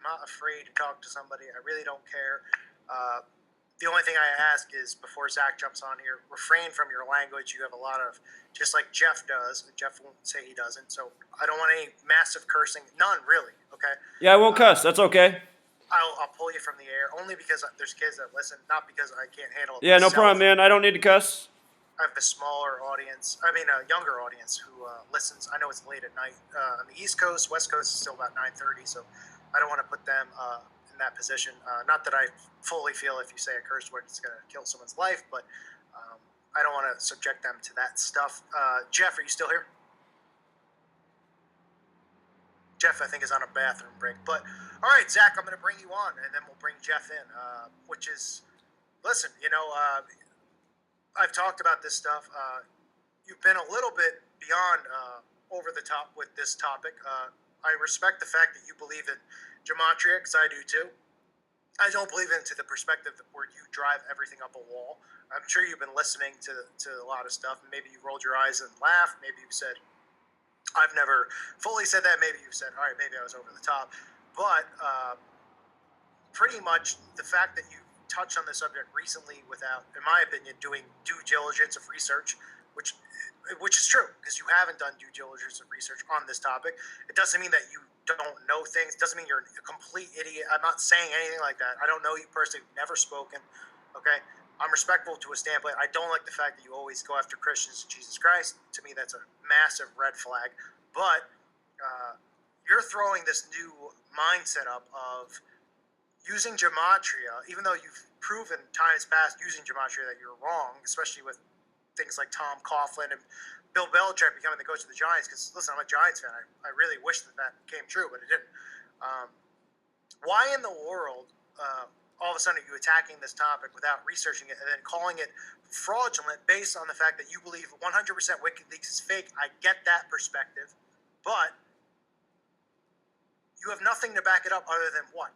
not afraid to talk to somebody. I really don't care. The only thing I ask is before Zach jumps on here, refrain from your language. You have a lot of, just like Jeff does. Jeff won't say he doesn't. So I don't want any massive cursing. None, really. Okay? Yeah, I won't cuss. That's okay. I'll pull you from the air only because there's kids that listen, not because I can't handle it. Yeah, no myself. problem, man. I don't need to cuss. I have a smaller audience. I mean, a younger audience who listens. I know it's late at night on the East Coast. West Coast is still about 9:30, so I don't want to put them in that position. Not that I fully feel if you say a curse word, it's going to kill someone's life, but I don't want to subject them to that stuff. Jeff, are you still here? Jeff, I think, is on a bathroom break. But, all right, Zach, I'm going to bring you on, and then we'll bring Jeff in, which is, listen, I've talked about this stuff. You've been a little bit beyond over the top with this topic. I respect the fact that you believe in gematria, because I do too. I don't believe into the perspective where you drive everything up a wall. I'm sure you've been listening to a lot of stuff. Maybe you rolled your eyes and laughed. Maybe you said, I've never fully said that. Maybe you said, all right, maybe I was over the top. But pretty much the fact that you touched on the subject recently without, in my opinion, doing due diligence of research, which is true, because you haven't done due diligence of research on this topic. It doesn't mean that you don't know things. It doesn't mean you're a complete idiot. I'm not saying anything like that. I don't know you personally. Never spoken. Okay? I'm respectful to a standpoint. I don't like the fact that you always go after Christians and Jesus Christ. To me, that's a massive red flag. But you're throwing this new mindset up of using gematria, even though you've proven times past using gematria that you're wrong, especially with things like Tom Coughlin and Bill Belichick becoming the coach of the Giants. Because, listen, I'm a Giants fan. I really wish that came true, but it didn't. Why in the world, all of a sudden, are you attacking this topic without researching it and then calling it fraudulent based on the fact that you believe 100% WikiLeaks is fake? I get that perspective, but you have nothing to back it up other than what?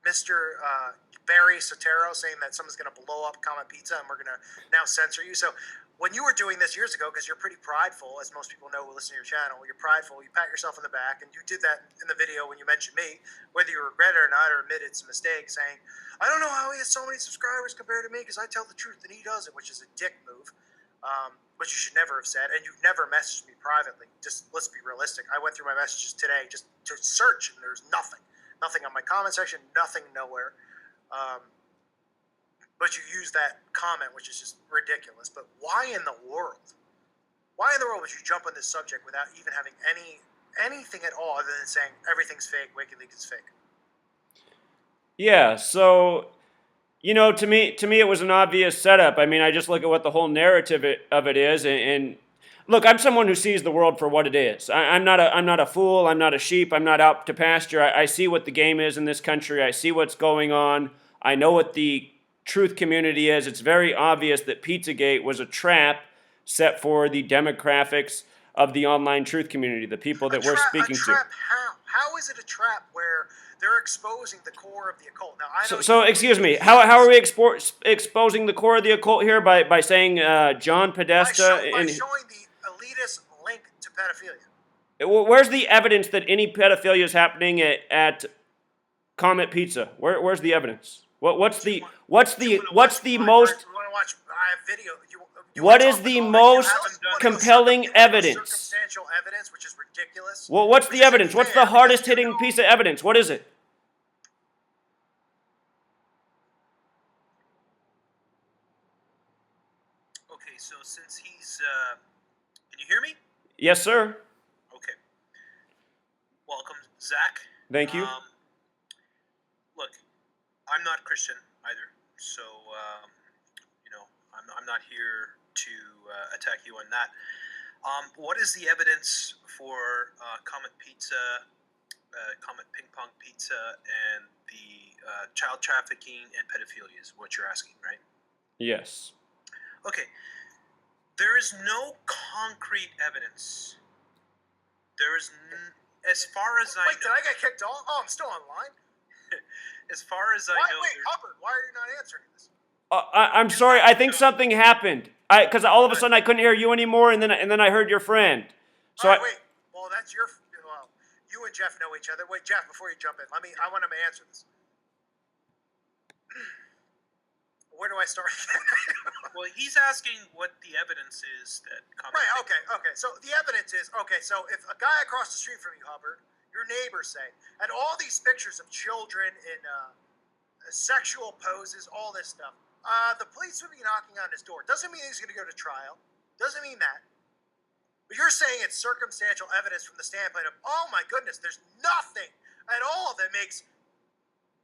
Mr. Barry Sotero saying that someone's going to blow up Comet Pizza and we're going to now censor you. So when you were doing this years ago, because you're pretty prideful, as most people know who listen to your channel, you're prideful, you pat yourself on the back, and you did that in the video when you mentioned me, whether you regret it or not, or admit it's a mistake, saying, I don't know how he has so many subscribers compared to me because I tell the truth and he doesn't, which is a dick move, which you should never have said, and you've never messaged me privately. Just let's be realistic. I went through my messages today just to search, and there's nothing. Nothing on my comment section, nothing nowhere. But you use that comment, which is just ridiculous. But why in the world? Why in the world would you jump on this subject without even having anything at all other than saying everything's fake, WikiLeaks is fake? Yeah, so, to me it was an obvious setup. I mean, I just look at what the whole narrative of it is, and look, I'm someone who sees the world for what it is. I'm not a fool. I'm not a sheep. I'm not out to pasture. I see what the game is in this country. I see what's going on. I know what the truth community is. It's very obvious that Pizzagate was a trap set for the demographics of the online truth community, the people that we're speaking to. How is it a trap where they're exposing the core of the occult? Now, I know so excuse me, how are we exposing the core of the occult here? By saying John Podesta? By showing the elitist link to pedophilia. Where's the evidence that any pedophilia is happening at Comet Pizza? Where's the evidence? What's the most compelling evidence? Circumstantial evidence, which is ridiculous. Well, what's the evidence? What's the hardest hitting piece of evidence? What is it? Okay, so since he's, can you hear me? Yes, sir. Okay. Welcome, Zach. Thank you. Look, I'm not Christian either, so I'm not here to attack you on that. What is the evidence for Comet Pizza, Comet Ping Pong Pizza, and the child trafficking and pedophilia is what you're asking, right? Yes. Okay. There is no concrete evidence. There is, as far as I know. Wait, did I get kicked off? Oh, I'm still online. As far as I know. Wait, Hubbard, why are you not answering this? I'm sorry. I think something happened. Because all of a sudden I couldn't hear you anymore, and then I heard your friend. So wait. Well, that's your. Well, you you and Jeff know each other. Wait, Jeff, before you jump in, I want him to answer this. Where do I start? Well, he's asking what the evidence is that comes. Right, okay. So the evidence is, so if a guy across the street from you, Hubbard, your neighbor, say, had all these pictures of children in sexual poses, all this stuff, the police would be knocking on his door. Doesn't mean he's going to go to trial. Doesn't mean that. But you're saying it's circumstantial evidence from the standpoint of, oh my goodness, there's nothing at all that makes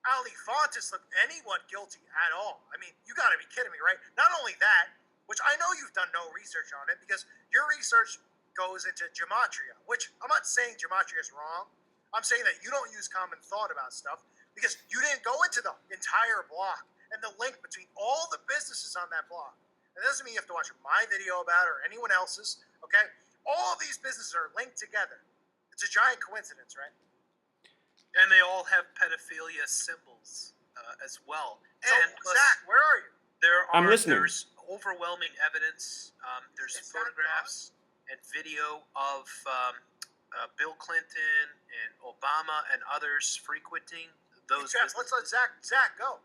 Alifantis look anyone guilty at all. I mean, you got to be kidding me, right? Not only that, which I know you've done no research on it because your research goes into gematria, which I'm not saying gematria is wrong. I'm saying that you don't use common thought about stuff because you didn't go into the entire block and the link between all the businesses on that block. And that doesn't mean you have to watch my video about it or anyone else's, okay? All of these businesses are linked together. It's a giant coincidence, right? And they all have pedophilia symbols as well. So, And plus, Zach, where are you? I'm listening. There's overwhelming evidence. There's Is that photographs and video of Bill Clinton and Obama and others frequenting those. Jeff, let's let Zach go.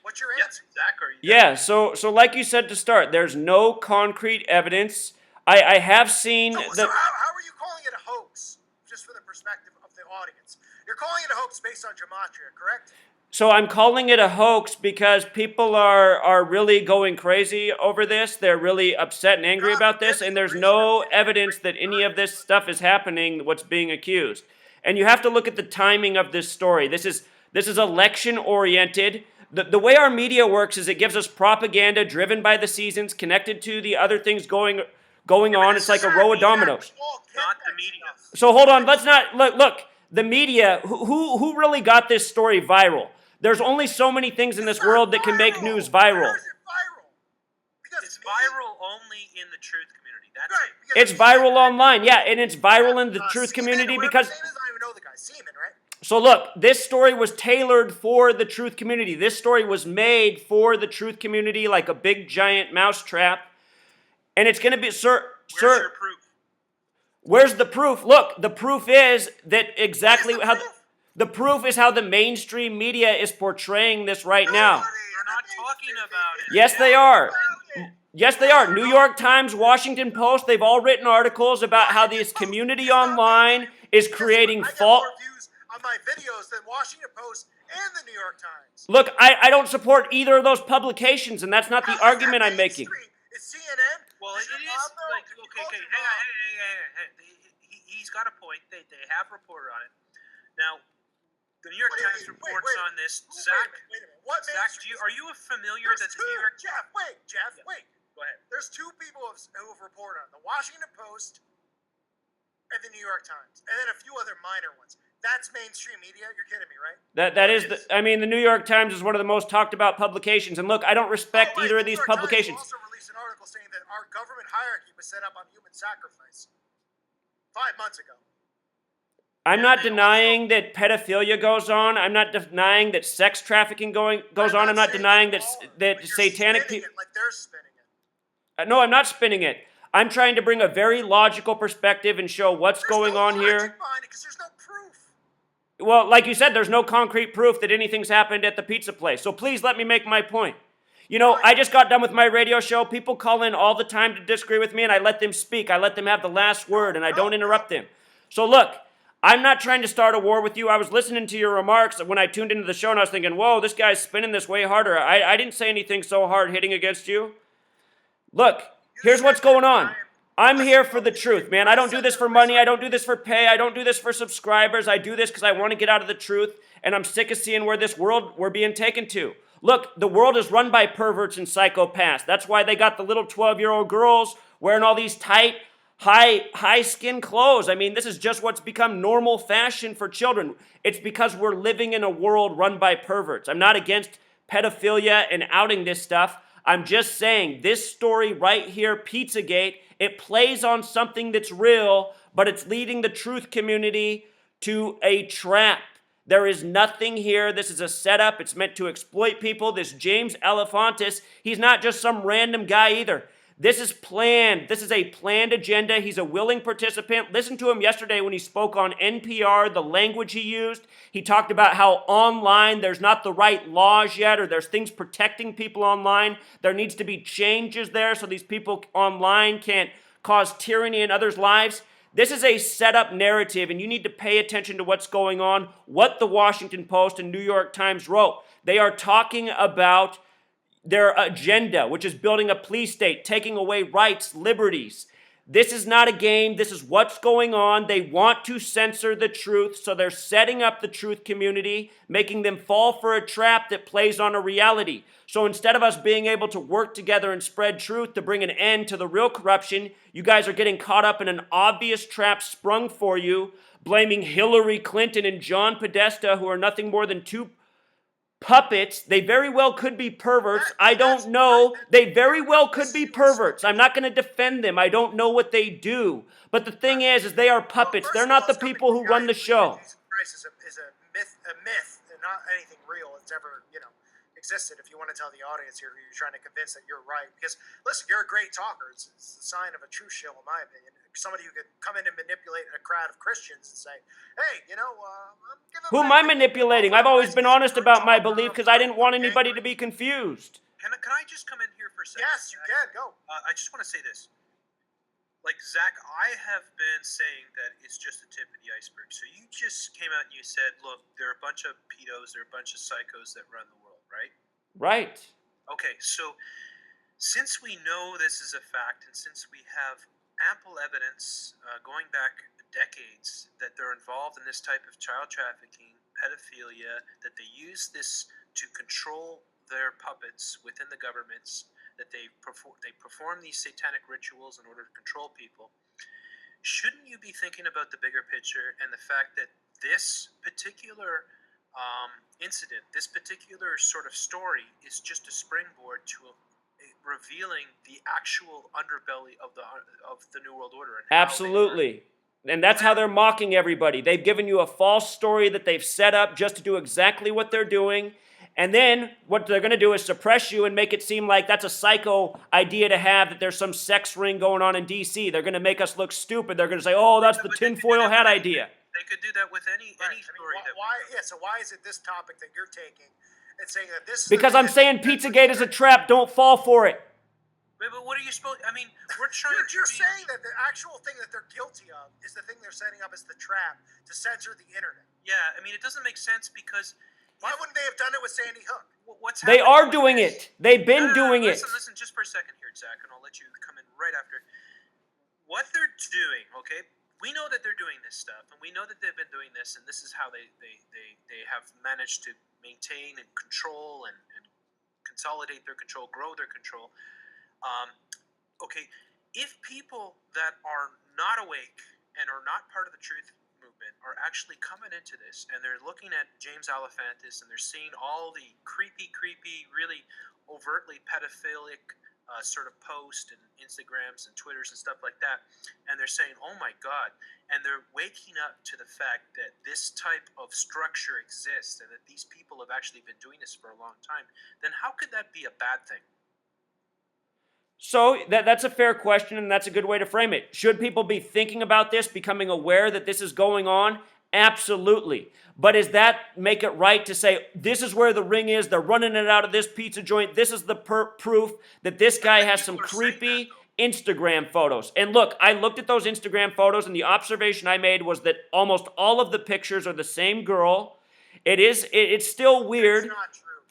What's your answer? Zach, are you Yeah, so like you said to start, there's no concrete evidence. I have seen So how are you calling it a hoax? Just for the perspective of the audience. You're calling it a hoax based on gematria, correct? So I'm calling it a hoax because people are really going crazy over this. They're really upset and angry about this, and there's no evidence that any of this stuff is happening, what's being accused. And you have to look at the timing of this story. This is election oriented. The way our media works is it gives us propaganda driven by the seasons, connected to the other things going on. It's like a row of dominoes. not the media? So hold on, let's not look. The media, who really got this story viral? There's only so many things in this world that can make news viral. Where is it viral? Because It's me- viral only in the truth community. That's Right, it. because It's viral online, yeah, and it's viral in the truth Seaman, community whatever because. his name is, I don't even know the guy. Seaman, right? So look, this story was tailored for the truth community. This story was made for the truth community like a big giant mousetrap, and it's going to be, Where's your proof? Where's the proof? Look, the proof is that exactly What is the how. proof? The proof is how the mainstream media is portraying this right now. They're not talking about it. Yes, they are. Yes, they are. New York Times, Washington Post, they've all written articles about how this community online is creating I get false. more views on my videos than Washington Post and the New York Times. Look, I don't support either of those publications, and that's not the How is argument that I'm making. mainstream? It's CNN. Well, Is it your is mom there? like If you okay, called okay, your hang on, mom- he's got a point. They have reported on it. Now, the New York What do you Times mean? reports Wait. on this. Wait a Zach, minute. What Zach, mainstream? are you familiar There's that the New York? Jeff, wait. Yeah. Wait. Go ahead. There's two people who have reported on it, the Washington Post and the New York Times, and then a few other minor ones. That's mainstream media? You're kidding me, right? That is I mean, the New York Times is one of the most talked about publications, and look, I don't respect Oh, right. either of The these New York Times publications. also released an article saying that our government hierarchy was set up on human sacrifice 5 months ago. I'm not denying that pedophilia goes on. I'm not denying that sex trafficking goes on. I'm not denying that satanic people. Like they're spinning it. No, I'm not spinning it. I'm trying to bring a very logical perspective and show what's There's going no on logic here. behind it because there's no proof. Well, like you said, there's no concrete proof that anything's happened at the pizza place. So please let me make my point. You know, I just got done with my radio show. People call in all the time to disagree with me, and I let them speak. I let them have the last word, and I don't interrupt them. So look, I'm not trying to start a war with you. I was listening to your remarks when I tuned into the show, and I was thinking, whoa, this guy's spinning this way harder. I didn't say anything so hard hitting against you. Look, here's what's going on. I'm here for the truth, man. I don't do this for money. I don't do this for pay. I don't do this for subscribers. I do this because I want to get out of the truth, and I'm sick of seeing where this world we're being taken to. Look, the world is run by perverts and psychopaths. That's why they got the little 12-year-old girls wearing all these tight, high skin clothes. I mean, this is just what's become normal fashion for children. It's because we're living in a world run by perverts. I'm not against pedophilia and outing this stuff. I'm just saying this story right here, Pizzagate, it plays on something that's real, but it's leading the truth community to a trap. There is nothing here. This is a setup. It's meant to exploit people. This James Alifantis, he's not just some random guy either. This is planned. This is a planned agenda. He's a willing participant. Listen to him yesterday when he spoke on NPR, the language he used. He talked about how online there's not the right laws yet, or there's things protecting people online. There needs to be changes there so these people online can't cause tyranny in others' lives. This is a set-up narrative, and you need to pay attention to what's going on, what the Washington Post and New York Times wrote. They are talking about their agenda, which is building a police state, taking away rights, liberties. This is not a game. This is what's going on. They want to censor the truth, so they're setting up the truth community, making them fall for a trap that plays on a reality. So instead of us being able to work together and spread truth to bring an end to the real corruption, you guys are getting caught up in an obvious trap sprung for you, blaming Hillary Clinton and John Podesta, who are nothing more than two puppets. They very well could be perverts. I don't know. They very well could be perverts. I'm not going to defend them. I don't know what they do. But the thing is they are puppets. They're not the people who run the show. Jesus Christ is a myth, and not anything real that's ever, existed. If you want to tell the audience here, you're trying to convince that you're right. Because, listen, you're a great talker. It's the sign of a true shill, in my opinion. Somebody who could come in and manipulate a crowd of Christians and say, hey, I'm giving Who am I manipulating? I've always been honest about my belief because I didn't want anybody to be confused. Can I just come in here for a second? Yes, you can. Go. I just want to say this. Like, Zach, I have been saying that it's just the tip of the iceberg. So you just came out and you said, look, there are a bunch of pedos, there are a bunch of psychos that run the world, right? Right. Okay, so since we know this is a fact, and since we have ample evidence going back decades that they're involved in this type of child trafficking, pedophilia, that they use this to control their puppets within the governments, that they perform these satanic rituals in order to control people, shouldn't you be thinking about the bigger picture and the fact that this particular incident, this particular sort of story, is just a springboard to revealing the actual underbelly of the New World Order? And absolutely. And that's how they're mocking everybody. They've given you a false story that they've set up just to do exactly what they're doing. And then what they're going to do is suppress you and make it seem like that's a psycho idea to have, that there's some sex ring going on in D.C. They're going to make us look stupid. They're going to say, oh, that's the tinfoil hat idea. They could do that with any story. So why is it this topic that you're taking and saying that this is... Because I'm saying Pizzagate is a trap. Don't fall for it. But what are you supposed... I mean, we're trying to... You're saying that the actual thing that they're guilty of is the thing they're setting up as the trap to censor the internet. Yeah, I mean, it doesn't make sense because... Why wouldn't they have done it with Sandy Hook? They are doing it. They've been doing it. Listen, just for a second here, Zach, and I'll let you come in right after. What they're doing, okay? We know that they're doing this stuff, and we know that they've been doing this, and this is how they have managed to maintain and control and consolidate their control, grow their control. Okay, if people that are not awake and are not part of the truth movement are actually coming into this, and they're looking at James Alefantis, and they're seeing all the creepy, really overtly pedophilic sort of posts and Instagrams and Twitters and stuff like that, and they're saying, oh my God, and they're waking up to the fact that this type of structure exists and that these people have actually been doing this for a long time, then how could that be a bad thing? So that's a fair question, and that's a good way to frame it. Should people be thinking about this, becoming aware that this is going on? Absolutely. But does that make it right to say, this is where the ring is, they're running it out of this pizza joint, this is the proof that this guy has some creepy Instagram photos? And look, I looked at those Instagram photos, and the observation I made was that almost all of the pictures are the same girl. It's still weird.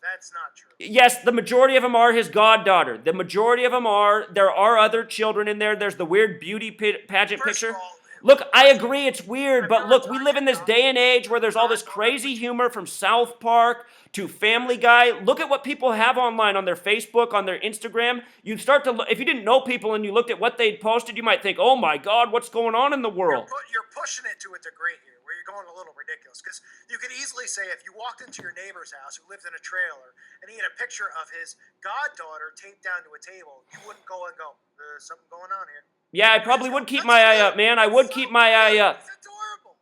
That's not true. Yes, the majority of them are his goddaughter. The majority of them are. There are other children in there. There's the weird beauty pageant picture. Look, I agree it's weird, but look, we live in this day and age where there's all this crazy humor from South Park to Family Guy. Look at what people have online on their Facebook, on their Instagram. You start to look, if you didn't know people and you looked at what they'd posted, you might think, oh my God, what's going on in the world? You're pushing it to a degree here, where you're going a little ridiculous. Because you could easily say if you walked into your neighbor's house who lived in a trailer and he had a picture of his goddaughter taped down to a table, you wouldn't go and go, there's something going on here. Yeah, I probably would keep my eye up, man. I would keep my eye up. It's adorable.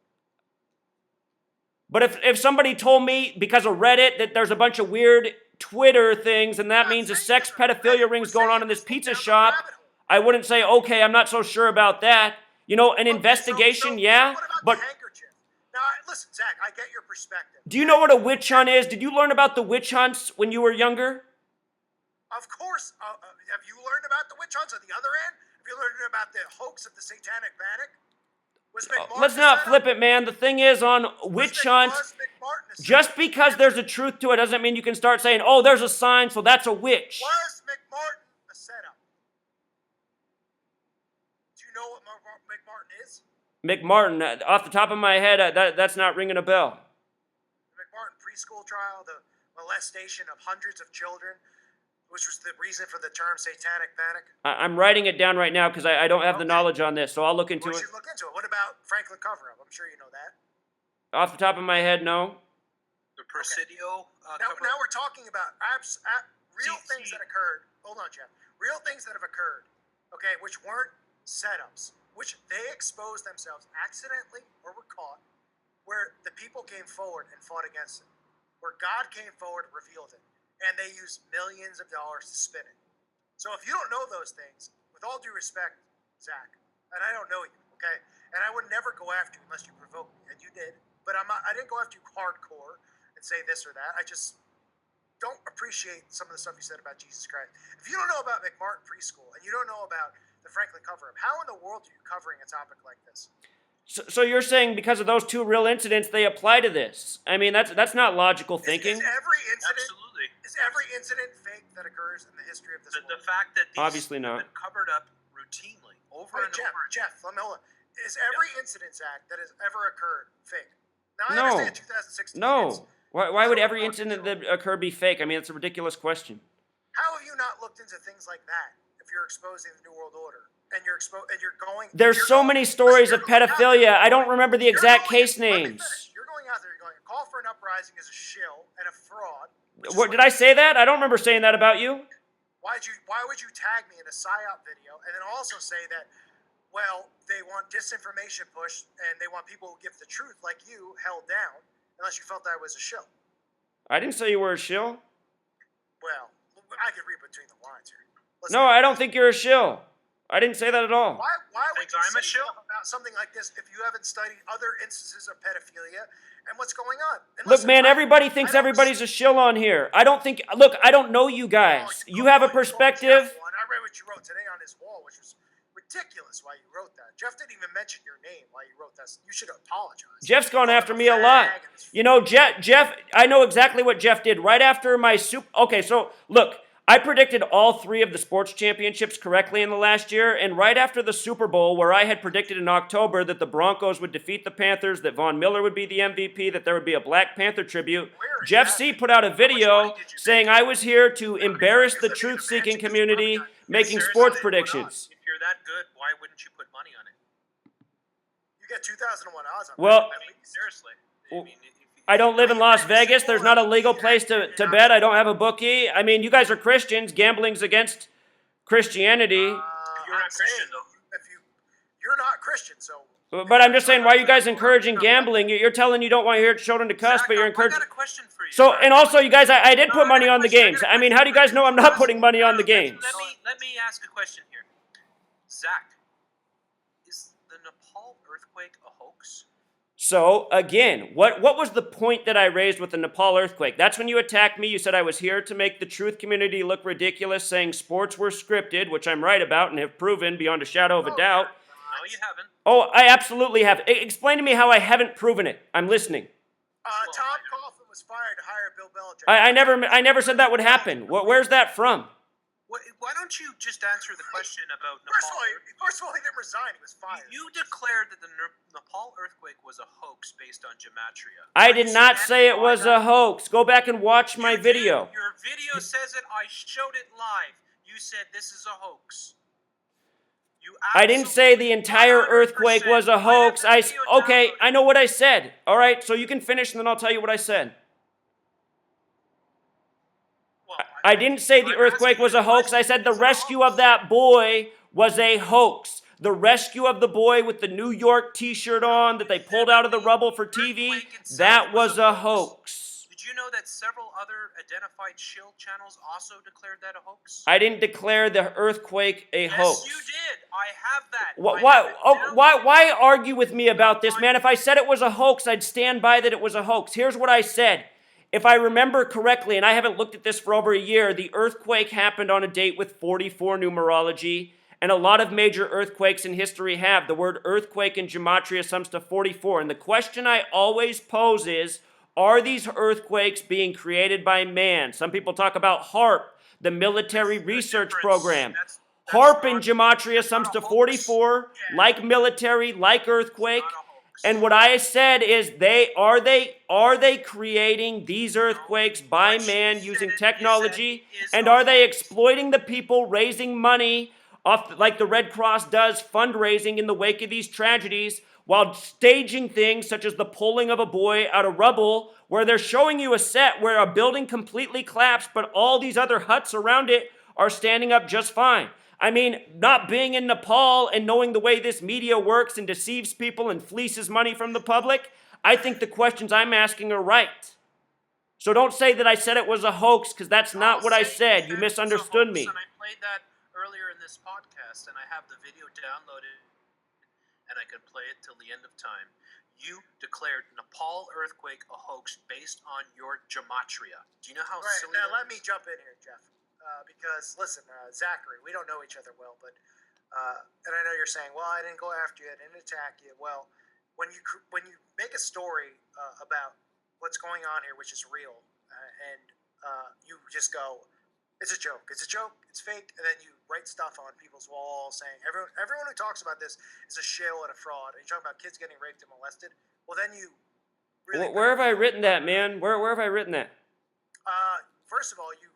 But if somebody told me because of Reddit that there's a bunch of weird Twitter things and that means a sex pedophilia ring's going on in this pizza shop, I wouldn't say, okay, I'm not so sure about that. You know, an investigation, yeah, What about but the handkerchief? Now, listen, Zach, I get your perspective. do you know what a witch hunt is? Did you learn about the witch hunts when you were younger? Of course. Have you learned about the witch hunts on the other end? Have you learned about the hoax of the Satanic Panic? Was McMartin Let's a not setup? flip it, man. The thing is, on witch hunt, Was McMartin a setup? just because there's a truth to it doesn't mean you can start saying, oh, there's a sign, so that's a witch. Was McMartin a setup? Do you know what McMartin is? McMartin, off the top of my head, that's not ringing a bell. The McMartin preschool trial, the molestation of hundreds of children, which was the reason for the term Satanic Panic. I'm writing it down right now because I don't have the knowledge on this, so I'll look into We it. should look into it. What about Franklin cover-up? I'm sure you know that. Off the top of my head, no. The Presidio. Now we're talking about real things that occurred. Hold on, Jeff. Real things that have occurred, okay, which weren't setups, which they exposed themselves accidentally or were caught, where the people came forward and fought against it, where God came forward and revealed it, and they used millions of dollars to spin it. So if you don't know those things, with all due respect, Zach, and I don't know you, okay, and I would never go after you unless you provoke me, and you did, but I didn't go after you hardcore and say this or that. I just don't appreciate some of the stuff you said about Jesus Christ. If you don't know about McMartin preschool and you don't know about the Franklin cover-up, how in the world are you covering a topic like this? So you're saying because of those two real incidents, they apply to this? I mean, that's not logical thinking. Absolutely. Is every incident fake that occurs in the history of this world? The fact that these Obviously not. have been covered up routinely over and over. Jeff, let me hold on. Is every incident, Zach, that has ever occurred fake? Now I No. understand 2016. No. Why would every incident that occur be fake? I mean, it's a ridiculous question. How have you not looked into things like that if you're exposing the New World Order and you're going? There's so many stories of pedophilia. I don't remember the exact case names. You're going out there. You're going. A call for an uprising is a shill and a fraud. What, did I say that? I don't remember saying that about you. Why would you tag me in a psyop video and then also say that? Well, they want disinformation pushed and they want people who give the truth like you held down unless you felt that I was a shill. I didn't say you were a shill. Well, I could read between the lines here. Listen, No, I don't think you're a shill. I didn't say that at all. Why would Think you I'm a say shill? stuff about something like this if you haven't studied other instances of pedophilia and what's going on? And Look, listen, man, everybody thinks everybody's a shill on here. I don't think, look, I don't know you guys. You have a perspective. I read what you wrote today on his wall, which was ridiculous why you wrote that. Jeff didn't even mention your name while you wrote that. You should apologize. Jeff's gone after me a lot. You know, Jeff, I know exactly what Jeff did right after my Okay, so look, I predicted all 3 of the sports championships correctly in the last year, and right after the Super Bowl, where I had predicted in October that the Broncos would defeat the Panthers, that Von Miller would be the MVP, that there would be a Black Panther tribute, Jeff C put out a video saying I was here to embarrass the truth-seeking community, making sports predictions. If you're that good, why wouldn't you put money on it? You get 2001 odds on Well, that. At least. Seriously. Well, I don't live in Las Vegas. There's not a legal place to bet. I don't have a bookie. I mean, you guys are Christians. Gambling's against Christianity. You're not Christian, though. You're not Christian, so. But I'm just saying, why are you guys encouraging gambling? You're telling you don't want your children to cuss, Zach, but you're I encouraging. got a question for you. So, and also, you guys, I did put money on the games. I mean, how do you guys know I'm not putting money on the games? Let me ask a question here. Zach, is the Nepal earthquake a hoax? So, again, what was the point that I raised with the Nepal earthquake? That's when you attacked me. You said I was here to make the truth community look ridiculous, saying sports were scripted, which I'm right about and have proven beyond a shadow of a doubt. No, you haven't. Oh, I absolutely have. Explain to me how I haven't proven it. I'm listening. Tom Coughlin was fired to hire Bill Belichick. I never said that would happen. Where's that from? Why don't you just answer the question about Nepal? First of all, he didn't resign. He was fired. You declared that the Nepal earthquake was a hoax based on gematria. I did not say it was a hoax. Go back and watch my video. Your video says it. I showed it live. You said this is a hoax. I didn't say the entire earthquake was a hoax. Okay, I know what I said. All right, so you can finish and then I'll tell you what I said. I didn't say the earthquake was a hoax. I said the rescue of that boy was a hoax. The rescue of the boy with the New York t-shirt on that they pulled out of the rubble for TV, that was a hoax. Did you you know that several other identified shill channels also declared that a hoax? I didn't declare the earthquake a hoax. Yes, you did. I have that. Why argue with me about this, man? If I said it was a hoax, I'd stand by that it was a hoax. Here's what I said. If I remember correctly, and I haven't looked at this for over a year, the earthquake happened on a date with 44 numerology, and a lot of major earthquakes in history have. The word earthquake in gematria sums to 44. And the question I always pose is, are these earthquakes being created by man? Some people talk about HARP, the military research program. HARP in gematria sums to 44, like military, like earthquake. And what I said is, are they creating these earthquakes by man using technology? And are they exploiting the people, raising money off like the Red Cross does, fundraising in the wake of these tragedies, while staging things such as the pulling of a boy out of rubble, where they're showing you a set where a building completely collapsed, but all these other huts around it are standing up just fine. I mean, not being in Nepal and knowing the way this media works and deceives people and fleeces money from the public, I think the questions I'm asking are right. So don't say that I said it was a hoax, because that's not what I said. You misunderstood me. And I played that earlier in this podcast, and I have the video downloaded, and I can play it till the end of time. You declared Nepal earthquake a hoax based on your gematria. Do you know how silly now, that let me is? jump in here, Jeff. Because, listen, Zachary, we don't know each other well, but, and I know you're saying, well, I didn't go after you, I didn't attack you. Well, when you make a story about what's going on here, which is real, and you just go, it's a joke, it's fake, and then you write stuff on people's walls saying, everyone who talks about this is a shill and a fraud, and you're talking about kids getting raped and molested, well, then you really... Where have I written that, man? Where have I written that? First of all, you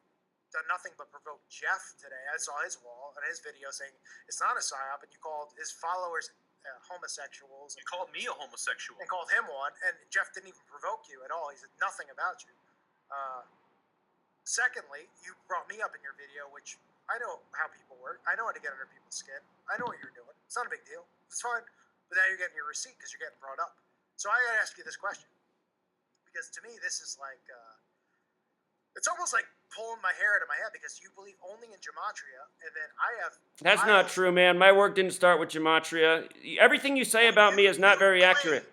done nothing but provoke Jeff today. I saw his wall and his video saying it's not a psyop, and you called his followers homosexuals. You called me a homosexual. And called him one, and Jeff didn't even provoke you at all. He said nothing about you. Secondly, you brought me up in your video, which I know how people work. I know how to get under people's skin. I know what you're doing. It's not a big deal. It's fine. But now you're getting your receipt because you're getting brought up. So I gotta ask you this question, because to me this is like... it's almost like pulling my hair out of my head, because you believe only in gematria, and then I have... That's not true, man. My work didn't start with gematria. Everything you say about me is not very accurate.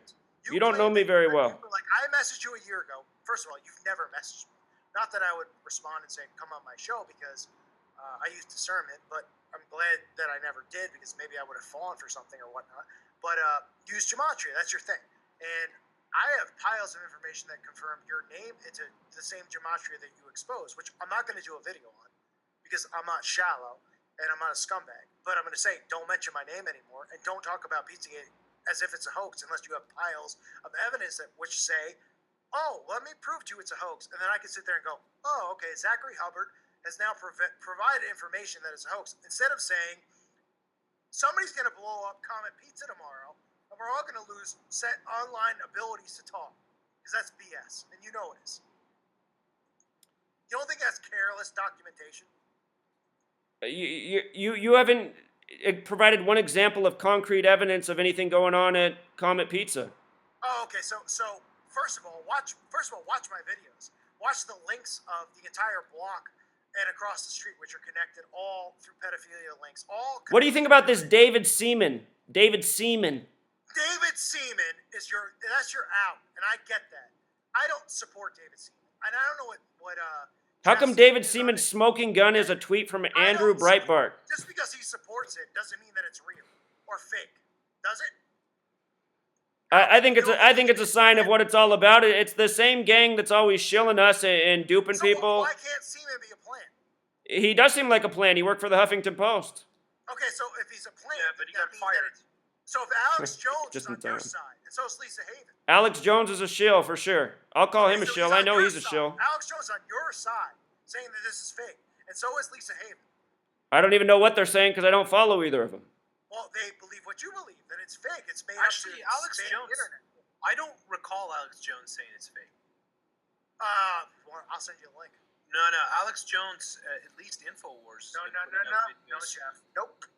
You don't know me very well. Like, I messaged you a year ago. First of all, you've never messaged me. Not that I would respond and say, come on my show, because I use discernment, but I'm glad that I never did, because maybe I would have fallen for something or whatnot. But use gematria. That's your thing. And I have piles of information that confirm your name into the same gematria that you expose, which I'm not going to do a video on because I'm not shallow and I'm not a scumbag. But I'm going to say, don't mention my name anymore, and don't talk about Pizzagate as if it's a hoax unless you have piles of evidence which say, oh, let me prove to you it's a hoax. And then I can sit there and go, oh, okay, Zachary Hubbard has now provided information that is a hoax. Instead of saying, somebody's going to blow up Comet Pizza tomorrow, and we're all going to lose set online abilities to talk, because that's BS, and you know it is. You don't think that's careless documentation? You haven't provided one example of concrete evidence of anything going on at Comet Pizza. Oh, okay. So first of all, watch my videos. Watch the links of the entire block and across the street, which are connected all through pedophilia links. What do you think about this David Seaman? David Seaman is that's your out, and I get that. I don't support David Seaman, and I don't know what How come David Seaman's smoking gun is a tweet from Andrew Breitbart? Just because he supports it doesn't mean that it's real or fake, does it? I think it's a sign of what it's all about. It's the same gang that's always shilling us and duping people. Why can't Seaman be a plant? He does seem like a plant. He worked for the Huffington Post. Okay, so if he's a plant, yeah, but he got fired. So if Alex Jones is on your side, and so is Lisa Haven. Alex Jones is a shill for sure. I'll call him a shill. I know he's a shill. Alex Jones on your side, saying that this is fake, and so is Lisa Haven. I don't even know what they're saying because I don't follow either of them. Well, they believe what you believe, that it's fake. It's made Actually, up to Alex Jones. The internet. I don't recall Alex Jones saying it's fake. I'll send you a link. No, Alex Jones, at least InfoWars. No, Jeff. Nope.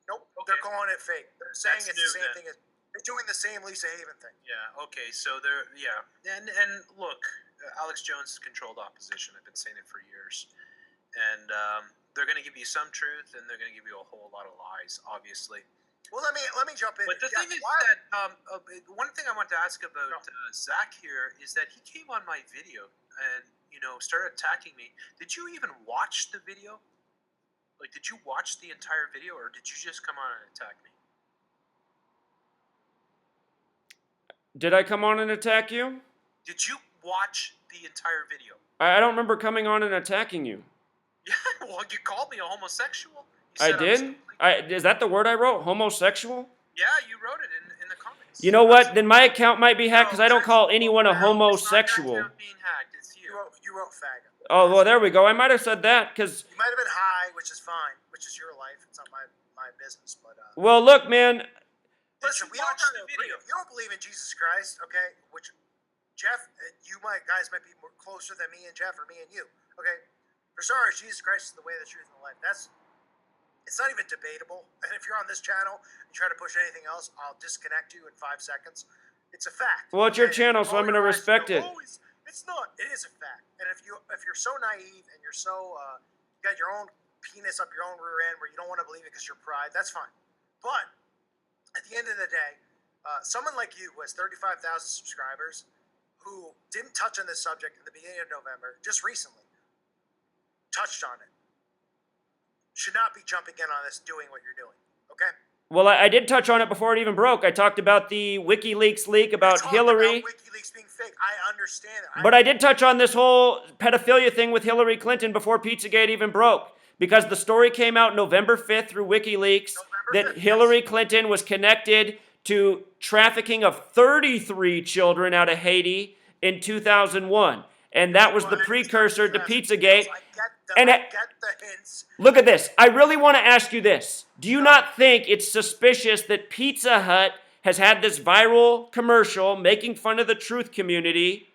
Okay. They're calling it fake. They're saying it's the same thing. They're doing the same Lisa Haven thing. Yeah. Okay. So they're and look, Alex Jones is controlled opposition. I've been saying it for years. And they're going to give you some truth, and they're going to give you a whole lot of lies, obviously. Well, let me jump in. But the thing is that one thing I want to ask about Zach here is that he came on my video and started attacking me. Did you even watch the video? Like, did you watch the entire video, or did you just come on and attack me? Did I come on and attack you? Did you watch the entire video? I don't remember coming on and attacking you. Yeah, well, you called me a homosexual. I did? Is that the word I wrote? Homosexual? Yeah, you wrote it in the comments. You know what? Then my account might be hacked because I don't call anyone a homosexual. It's not your account being hacked. It's you. You wrote faggot. Oh, well, there we go. I might have said that because... You might have been high, which is fine, which is your life. It's not my business, but... Well, look, man... Listen, we don't have to agree. If you don't believe in Jesus Christ, okay, which Jeff, guys might be more closer than me and Jeff, or me and you, okay? For starters, Jesus Christ is the way, the truth, and the life. It's not even debatable. And if you're on this channel and try to push anything else, I'll disconnect you in 5 seconds. It's a fact. Well, it's your channel, so I'm going to respect it. It's not. It is a fact. And if you're so naive and you're so you got your own penis up your own rear end where you don't want to believe it because you're pride, that's fine. But at the end of the day, someone like you who has 35,000 subscribers, who didn't touch on this subject in the beginning of November, just recently touched on it, should not be jumping in on this, doing what you're doing. Okay? Well, I did touch on it before it even broke. I talked about the WikiLeaks leak about Hillary. About WikiLeaks being fake. I understand it. But I did touch on this whole pedophilia thing with Hillary Clinton before Pizzagate even broke. Because the story came out November 5th through WikiLeaks that Hillary Clinton was connected to trafficking of 33 children out of Haiti in 2001. And that was the precursor to Pizzagate. I get the hints. Look at this. I really want to ask you this. Do you not think it's suspicious that Pizza Hut has had this viral commercial making fun of the truth community,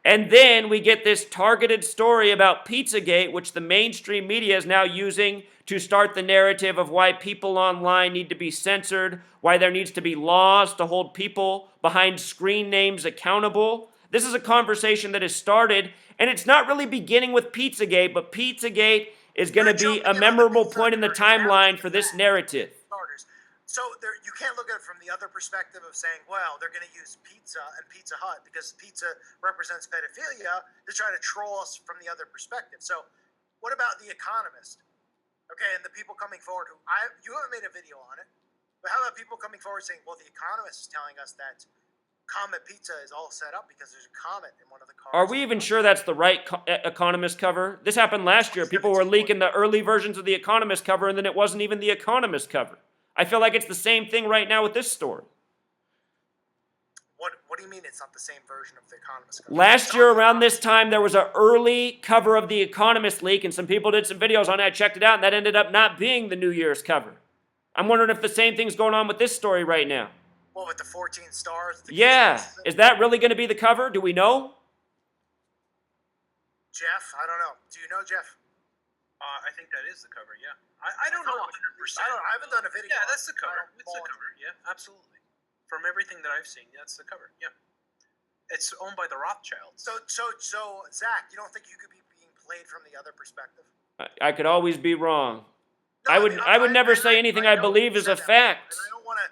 and then we get this targeted story about Pizzagate, which the mainstream media is now using to start the narrative of why people online need to be censored, why there needs to be laws to hold people behind screen names accountable? This is a conversation that has started, and it's not really beginning with Pizzagate, but Pizzagate is going to be a memorable point in the timeline for this narrative. So you can't look at it from the other perspective of saying, well, they're going to use pizza and Pizza Hut because pizza represents pedophilia to try to troll us from the other perspective. So what about The Economist? Okay, and the people coming forward you haven't made a video on it, but how about people coming forward saying, well, The Economist is telling us that Comet Pizza is all set up because there's a comet in one of the cars. Are we even sure that's the right Economist cover? This happened last year. People were leaking the early versions of the Economist cover, and then it wasn't even the Economist cover. I feel like it's the same thing right now with this story. What do you mean it's not the same version of the Economist cover? Last year around this time, there was an early cover of the Economist leak, and some people did some videos on it. I checked it out, and that ended up not being the New Year's cover. I'm wondering if the same thing's going on with this story right now. Well, with the 14 stars? Yeah. Is that really going to be the cover? Do we know? Jeff, I don't know. Do you know, Jeff? I think that is the cover, yeah. I don't know 100%. I haven't done a video. Yeah, that's the cover. It's the cover, yeah, absolutely. From everything that I've seen, that's the cover, yeah. It's owned by the Rothschilds. So Zach, you don't think you could be being played from the other perspective? I could always be wrong. No, I would never say anything I believe is a fact. I don't want to.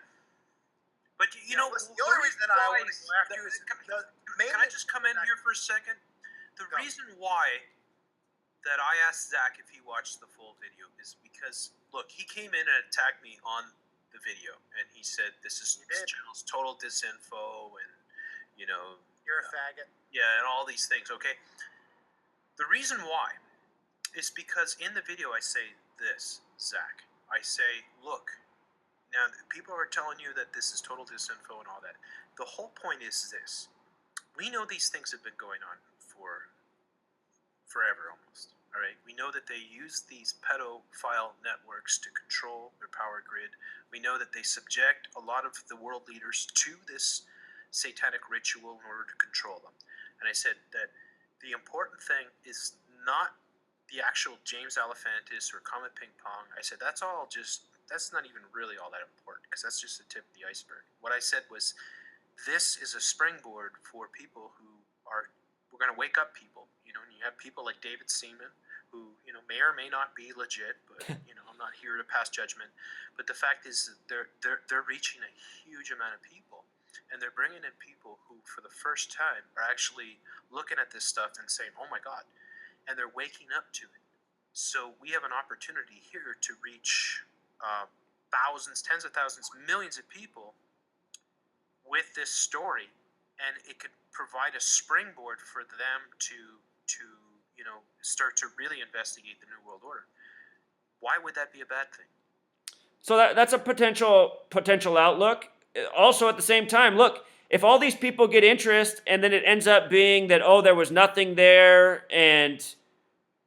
But you know, the only reason that I want to go after you is can I just come in here for a second? The reason why that I asked Zach if he watched the full video is because, look, he came in and attacked me on the video, and he said this channel's total disinfo, and you're a faggot. Yeah, and all these things. Okay, the reason why is because in the video I say this, Zach. I say, look, now people are telling you that this is total disinfo and all that. The whole point is this: we know these things have been going on for forever almost. All right, we know that they use these pedophile networks to control their power grid. We know that they subject a lot of the world leaders to this satanic ritual in order to control them. And I said that the important thing is not the actual James Alefantis or Comet Ping Pong. I said that's not even really all that important because that's just the tip of the iceberg. What I said was this is a springboard for people who we're going to wake up people, and you have people like David Seaman, who, may or may not be legit, but, I'm not here to pass judgment. But the fact is that they're reaching a huge amount of people, and they're bringing in people who, for the first time, are actually looking at this stuff and saying, oh my God, and they're waking up to it. So we have an opportunity here to reach thousands, tens of thousands, millions of people with this story, and it could provide a springboard for them to start to really investigate the New World Order. Why would that be a bad thing? So that's a potential outlook. Also, at the same time, look, if all these people get interest and then it ends up being that, oh, there was nothing there, and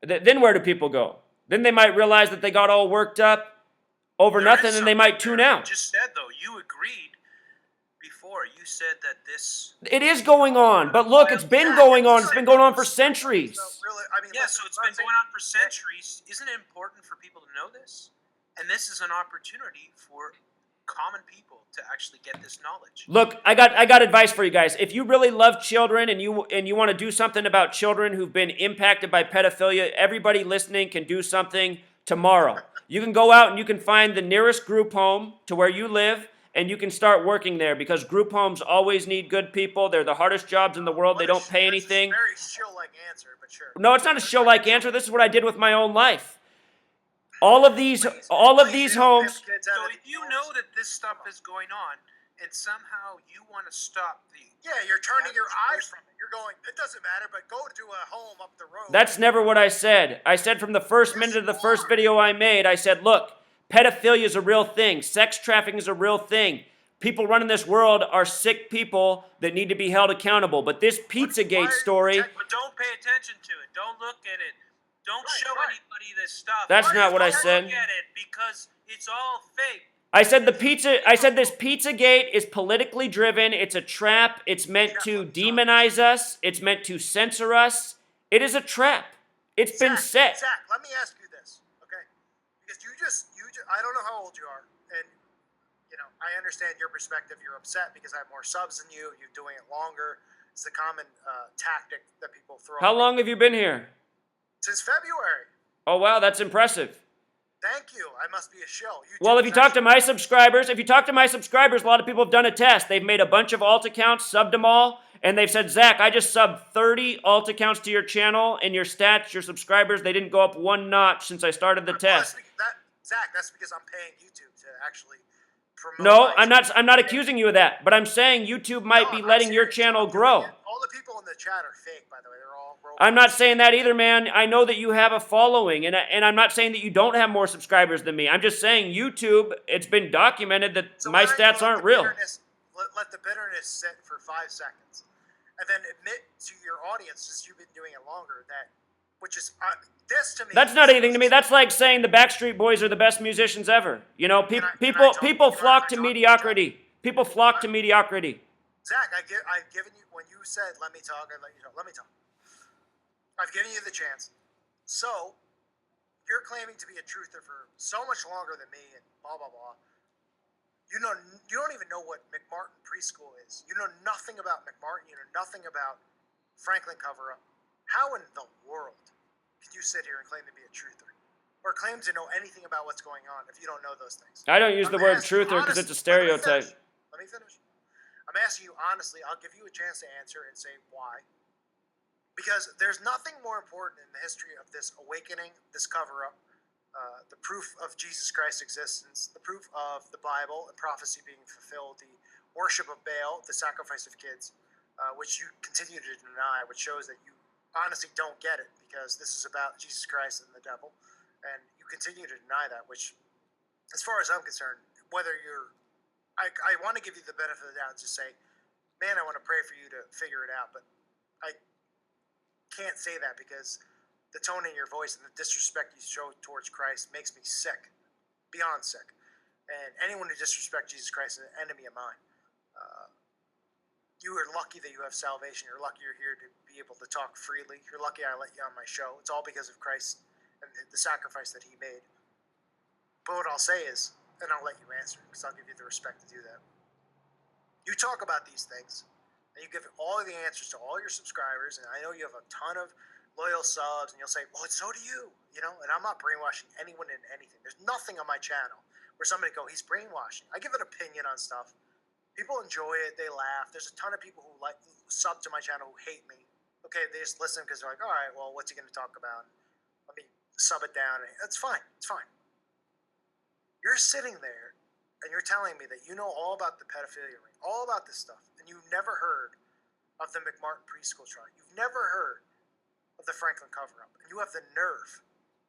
then where do people go? Then they might realize that they got all worked up over nothing, and they might tune out. You just said, though, you agreed before. You said that this... It is going on, but look, it's been going on. It's been going on for centuries. So it's been going on for centuries. Isn't it important for people to know this? And this is an opportunity for common people to actually get this knowledge. Look, I got advice for you guys. If you really love children and you want to do something about children who've been impacted by pedophilia, everybody listening can do something tomorrow. You can go out and you can find the nearest group home to where you live, and you can start working there, because group homes always need good people. They're the hardest jobs in the world. They don't pay anything. Very shill-like answer, but sure. No, it's not a shill-like answer. This is what I did with my own life. All of these homes. So if you know that this stuff is going on, and somehow you want to stop the... Yeah, you're turning your eyes from it. You're going, it doesn't matter, but go to a home up the road. That's never what I said. I said from the first minute of the first video I made, I said, look, pedophilia is a real thing. Sex trafficking is a real thing. People running this world are sick people that need to be held accountable. But this Pizzagate story... But don't pay attention to it. Don't look at it. Don't show anybody this stuff. That's not what I said. Look at it, because it's all fake. I said this Pizzagate is politically driven. It's a trap. It's meant to demonize us. It's meant to censor us. It is a trap. It's been set. Zach, let me ask you this, okay? Because you just I don't know how old you are, and I understand your perspective. You're upset because I have more subs than you. You're doing it longer. It's the common tactic that people throw. How long have you been here? Since February. Oh wow, that's impressive. Thank you. I must be a shill. Well, if you talk to my subscribers, a lot of people have done a test. They've made a bunch of alt accounts, subbed them all, and they've said, Zach, I just subbed 30 alt accounts to your channel, and your stats, your subscribers, they didn't go up one notch since I started the test. Zach, that's because I'm paying YouTube to actually promote. No, I'm not accusing you of that, but I'm saying YouTube might be letting your channel grow. All the people in the chat are fake, by the way. They're all robots. I'm not saying that either, man. I know that you have a following, and I'm not saying that you don't have more subscribers than me. I'm just saying YouTube, it's been documented that my stats aren't real. Let the bitterness sit for 5 seconds, and then admit to your audience, since you've been doing it longer, which is this to me. That's not anything to me. That's like saying the Backstreet Boys are the best musicians ever. People flock to mediocrity. People flock to mediocrity. Zach, I've given you, when you said, let me talk, I let you talk. Let me talk. I've given you the chance. So, you're claiming to be a truther for so much longer than me and blah, blah, blah. You don't even know what McMartin Preschool is. You know nothing about McMartin. You know nothing about Franklin Cover-Up. How in the world can you sit here and claim to be a truther? Or claim to know anything about what's going on if you don't know those things? I don't use the word truther because it's a stereotype. Let me finish. I'm asking you honestly. I'll give you a chance to answer and say why. Because there's nothing more important in the history of this awakening, this cover-up, the proof of Jesus Christ's existence, the proof of the Bible and prophecy being fulfilled, the worship of Baal, the sacrifice of kids, which you continue to deny, which shows that you honestly don't get it, because this is about Jesus Christ and the devil, and you continue to deny that, which, as far as I'm concerned, whether you're... I want to give you the benefit of the doubt and just say, man, I want to pray for you to figure it out, but I can't say that because the tone in your voice and the disrespect you show towards Christ makes me sick, beyond sick. And anyone who disrespects Jesus Christ is an enemy of mine. You are lucky that you have salvation. You're lucky you're here to be able to talk freely. You're lucky I let you on my show. It's all because of Christ and the sacrifice that he made. But what I'll say is, and I'll let you answer because I'll give you the respect to do that. You talk about these things, and and you give all the answers to all your subscribers, and I know you have a ton of loyal subs, and you'll say, well, so do you, and I'm not brainwashing anyone in anything. There's nothing on my channel where somebody go, he's brainwashing. I give an opinion on stuff. People enjoy it. They laugh. There's a ton of people who sub to my channel who hate me. Okay, they just listen because they're like, all right, well, what's he going to talk about? Let me sub it down. That's fine. It's fine. You're sitting there and you're telling me that you know all about the pedophilia ring, all about this stuff, and you've never heard of the McMartin preschool trial. You've never heard of the Franklin cover-up. And you have the nerve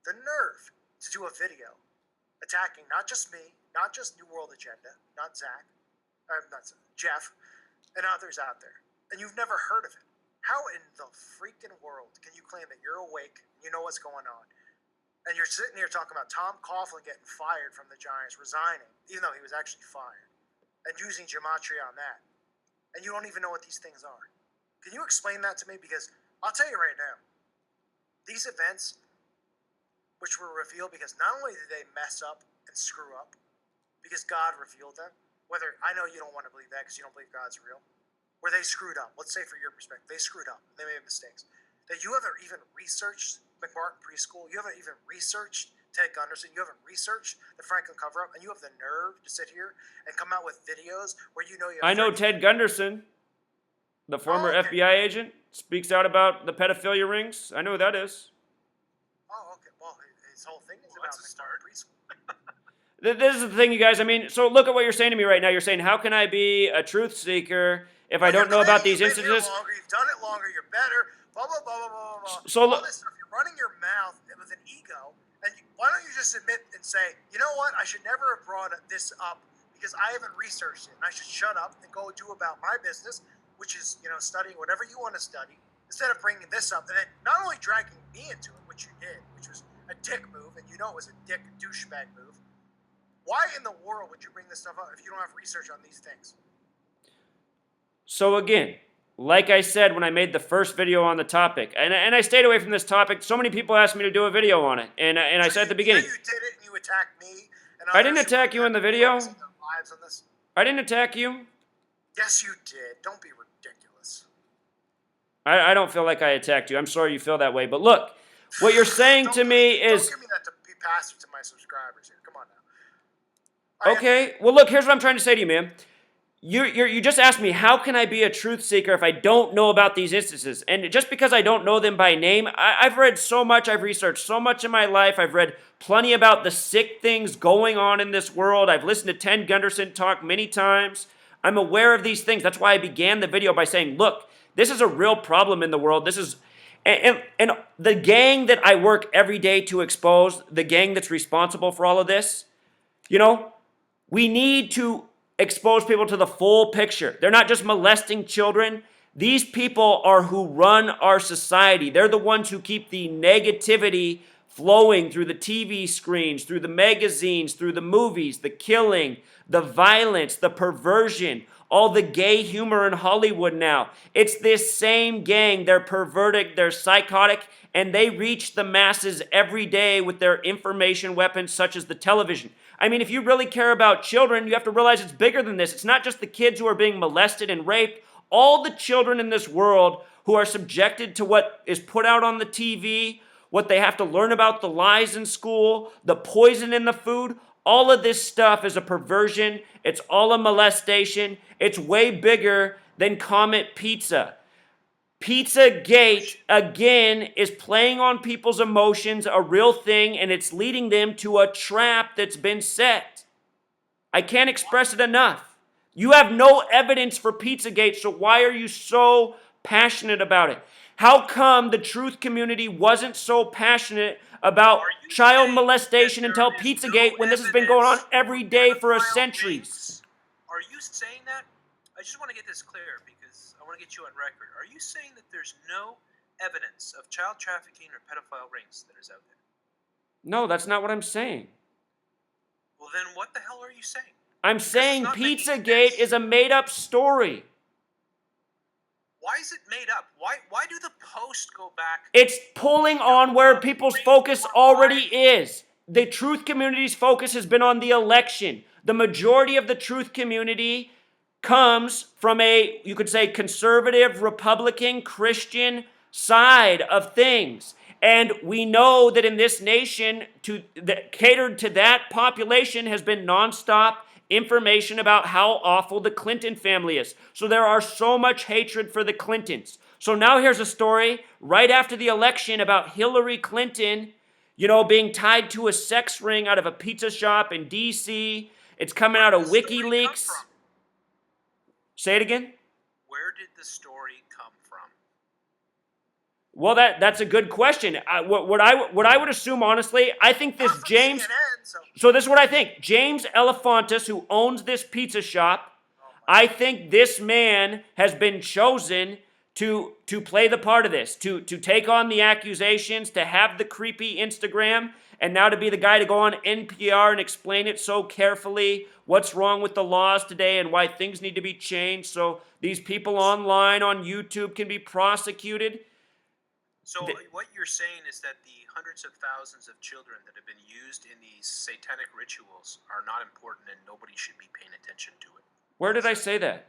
to do a video attacking not just me, not just New World Agenda, not Zach, not Jeff, and others out there. And you've never heard of it. How in the freaking world can you claim that you're awake, you know what's going on, and you're sitting here talking about Tom Coughlin getting fired from the Giants, resigning, even though he was actually fired, and using gematria on that, and you don't even know what these things are? Can you explain that to me? Because I'll tell you right now, these events, which were revealed because not only did they mess up and screw up, because God revealed them, whether, I know you don't want to believe that because you don't believe God's real, where they screwed up. Let's say for your perspective, they screwed up. They made mistakes. That you haven't even researched McMartin Preschool. You haven't even researched Ted Gunderson. You haven't researched the Franklin cover-up. And you have the nerve to sit here and come out with videos where you know you have... I know Ted Gunderson, the former FBI agent, speaks out about the pedophilia rings. I know who that is. Oh, okay. Well, his whole thing is about McMartin Preschool. This is the thing, you guys. I mean, so look at what you're saying to me right now. You're saying, how can I be a truth seeker if I don't know about these instances? You've done it longer, you're better, blah, blah, blah, blah, blah, blah. So all this stuff, you're running your mouth with an ego, and why don't you just admit and say, you know what, I should never have brought this up because I haven't researched it, and I should shut up and go do about my business, which is, studying whatever you want to study, instead of bringing this up, and then not only dragging me into it, which you did, which was a dick move, and you know it was a dick douchebag move. Why in the world would you bring this stuff up if you don't have research on these things? So again, like I said when I made the first video on the topic, and I stayed away from this topic. So many people asked me to do a video on it, and I said at the beginning. You did it, and you attacked me. And I didn't attack you in the video. On this. I didn't attack you. Yes, you did. Don't be ridiculous. I don't feel like I attacked you. I'm sorry you feel that way. But look, what you're saying to me is... Don't give me that to be passive to my subscribers here. Come on now. Okay, well look, here's what I'm trying to say to you, man. You just asked me, how can I be a truth seeker if I don't know about these instances? And just because I don't know them by name, I've read so much, I've researched so much in my life, I've read plenty about the sick things going on in this world, I've listened to Ted Gunderson talk many times, I'm aware of these things. That's why I began the video by saying, look, this is a real problem in the world, this is... And the gang that I work every day to expose, the gang that's responsible for all of this, we need to expose people to the full picture. They're not just molesting children. These people are who run our society. They're the ones who keep the negativity flowing through the TV screens, through the magazines, through the movies, the killing, the violence, the perversion, all the gay humor in Hollywood now. It's this same gang. They're perverted, they're psychotic, and they reach the masses every day with their information weapons such as the television. I mean, if you really care about children, you have to realize it's bigger than this. It's not just the kids who are being molested and raped. All the children in this world who are subjected to what is put out on the TV, what they have to learn about the lies in school, the poison in the food, all of this stuff is a perversion. It's all a molestation. It's way bigger than Comet Pizza. Pizzagate, again, is playing on people's emotions, a real thing, and it's leading them to a trap that's been set. I can't express it enough. You have no evidence for Pizzagate, so why are you so passionate about it? How come the truth community wasn't so passionate about child molestation until Pizzagate when this has been going on every day for centuries? Are you saying that? I just want to get this clear because I want to get you on record. Are you saying that there's no evidence of child trafficking or pedophile rings that is out there? No, that's not what I'm saying. Well, then what the hell are you saying? I'm saying Pizzagate is a made-up story. Why is it made up? Why do the Post go back? It's pulling on where people's focus already is. The truth community's focus has been on the election. The majority of the truth community comes from a, you could say, conservative, Republican, Christian side of things. And we know that in this nation, catered to that population has been nonstop information about how awful the Clinton family is. So there are so much hatred for the Clintons. So now here's a story right after the election about Hillary Clinton, being tied to a sex ring out of a pizza shop in D.C. It's coming out of WikiLeaks. Say it again? Where did the story come from? Well, that's a good question. What I would assume, honestly, I think this James. CNN, so this is what I think. James Elefantis, who owns this pizza shop, I think this man has been chosen to play the part of this, to take on the accusations, to have the creepy Instagram, and now to be the guy to go on NPR and explain it so carefully, what's wrong with the laws today and why things need to be changed so these people online on YouTube can be prosecuted. So what you're saying is that the hundreds of thousands of children that have been used in these satanic rituals are not important and nobody should be paying attention to it. Where did I say that?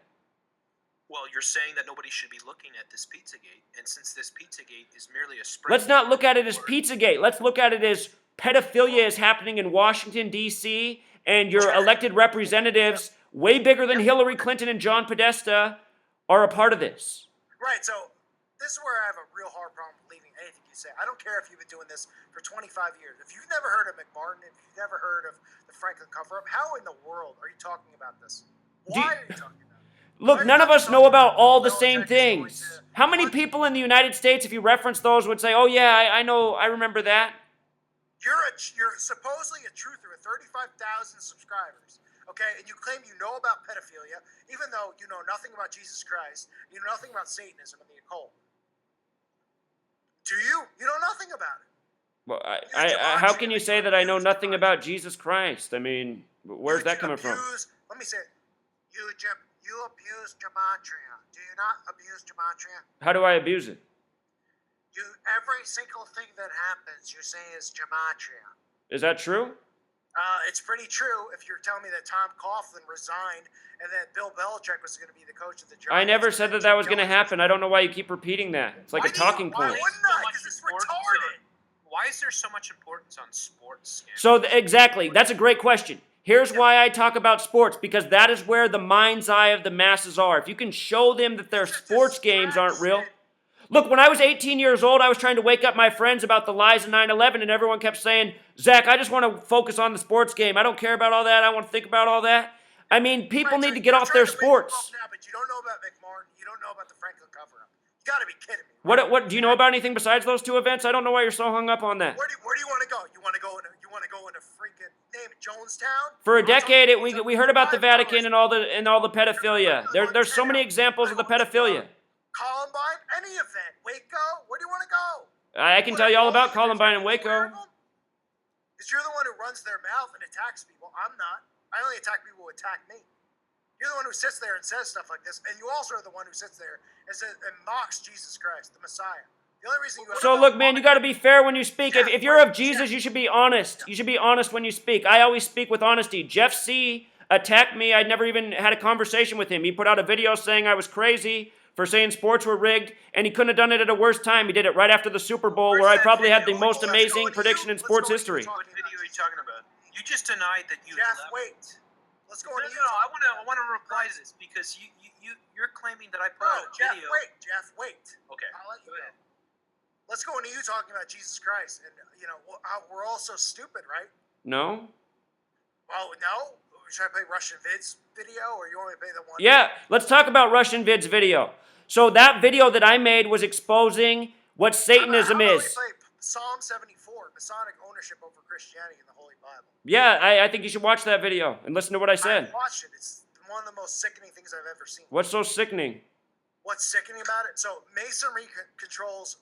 Well, you're saying that nobody should be looking at this Pizzagate, and since this Pizzagate is merely a spring... Let's not look at it as Pizzagate. Let's look at it as pedophilia is happening in Washington, D.C., and your elected representatives, way bigger than Hillary Clinton and John Podesta, are a part of this. Right, so this is where I have a real hard problem believing anything you say. I don't care if you've been doing this for 25 years. If you've never heard of McMartin, if you've never heard of the Franklin cover-up, how in the world are you talking about this? Why are you talking about it? Look, none of us know about all the same things. How many people in the United States, if you reference those, would say, oh yeah, I know, I remember that? You're supposedly a truther with 35,000 subscribers, okay? And you claim you know about pedophilia, even though you know nothing about Jesus Christ, you know nothing about Satanism and the occult. Do you? You know nothing about it. Well, how can you say that I know nothing about Jesus Christ? I mean, where's that coming from? Let me say it. You abuse gematria. Do you not abuse gematria? How do I abuse it? Every single thing that happens, you say is gematria. Is that true? It's pretty true if you're telling me that Tom Coughlin resigned and that Bill Belichick was going to be the coach of the Giants. I never said that was going to happen. I don't know why you keep repeating that. It's like a talking point. Why wouldn't I? Because it's retarded. Why is there so much importance on sports? So exactly, that's a great question. Here's why I talk about sports, because that is where the mind's eye of the masses are. If you can show them that their sports games aren't real. Look, when I was 18 years old, I was trying to wake up my friends about the lies of 9/11, and everyone kept saying, Zach, I just want to focus on the sports game. I don't care about all that. I want to think about all that. I mean, people need to get off their sports. Now, but you don't know about McMartin. You don't know about the Franklin cover-up. You got to be kidding me. What do you know about anything besides those two events? I don't know why you're so hung up on that. Where do you want to go? You want to go into freaking name it Jonestown? For a decade, we heard about the Vatican and all the pedophilia. There's so many examples of the pedophilia. Columbine, any event, Waco. Where do you want to go? I can tell you all about Columbine and Waco. Because you're the one who runs their mouth and attacks people. I'm not. I only attack people who attack me. You're the one who sits there and says stuff like this, and you also are the one who sits there and mocks Jesus Christ, the Messiah. The only reason you So look, man, you got to be fair when you speak. If you're of Jesus, you should be honest. You should be honest when you speak. I always speak with honesty. Jeff C attacked me. I'd never even had a conversation with him. He put out a video saying I was crazy for saying sports were rigged, and he couldn't have done it at a worse time. He did it right after the Super Bowl, where I probably had the most amazing prediction in sports history. What video are you talking about? You just denied that you. Jeff, wait. Let's go on. No, I want to reply to this because you're claiming that I put out a video. Jeff, wait. Okay. I'll let you go. Let's go into you talking about Jesus Christ, and we're all so stupid, right? No. Oh no. Should I play Russian Vid's video, or you want me to play the one? Yeah, let's talk about Russian Vid's video. So that video that I made was exposing what Satanism how about is. we play Psalm 74, Masonic ownership over Christianity in the Holy Bible. Yeah, I think you should watch that video and listen to what I said. I watched it. It's one of the most sickening things I've ever seen. What's so sickening? What's sickening about it? So Masonry controls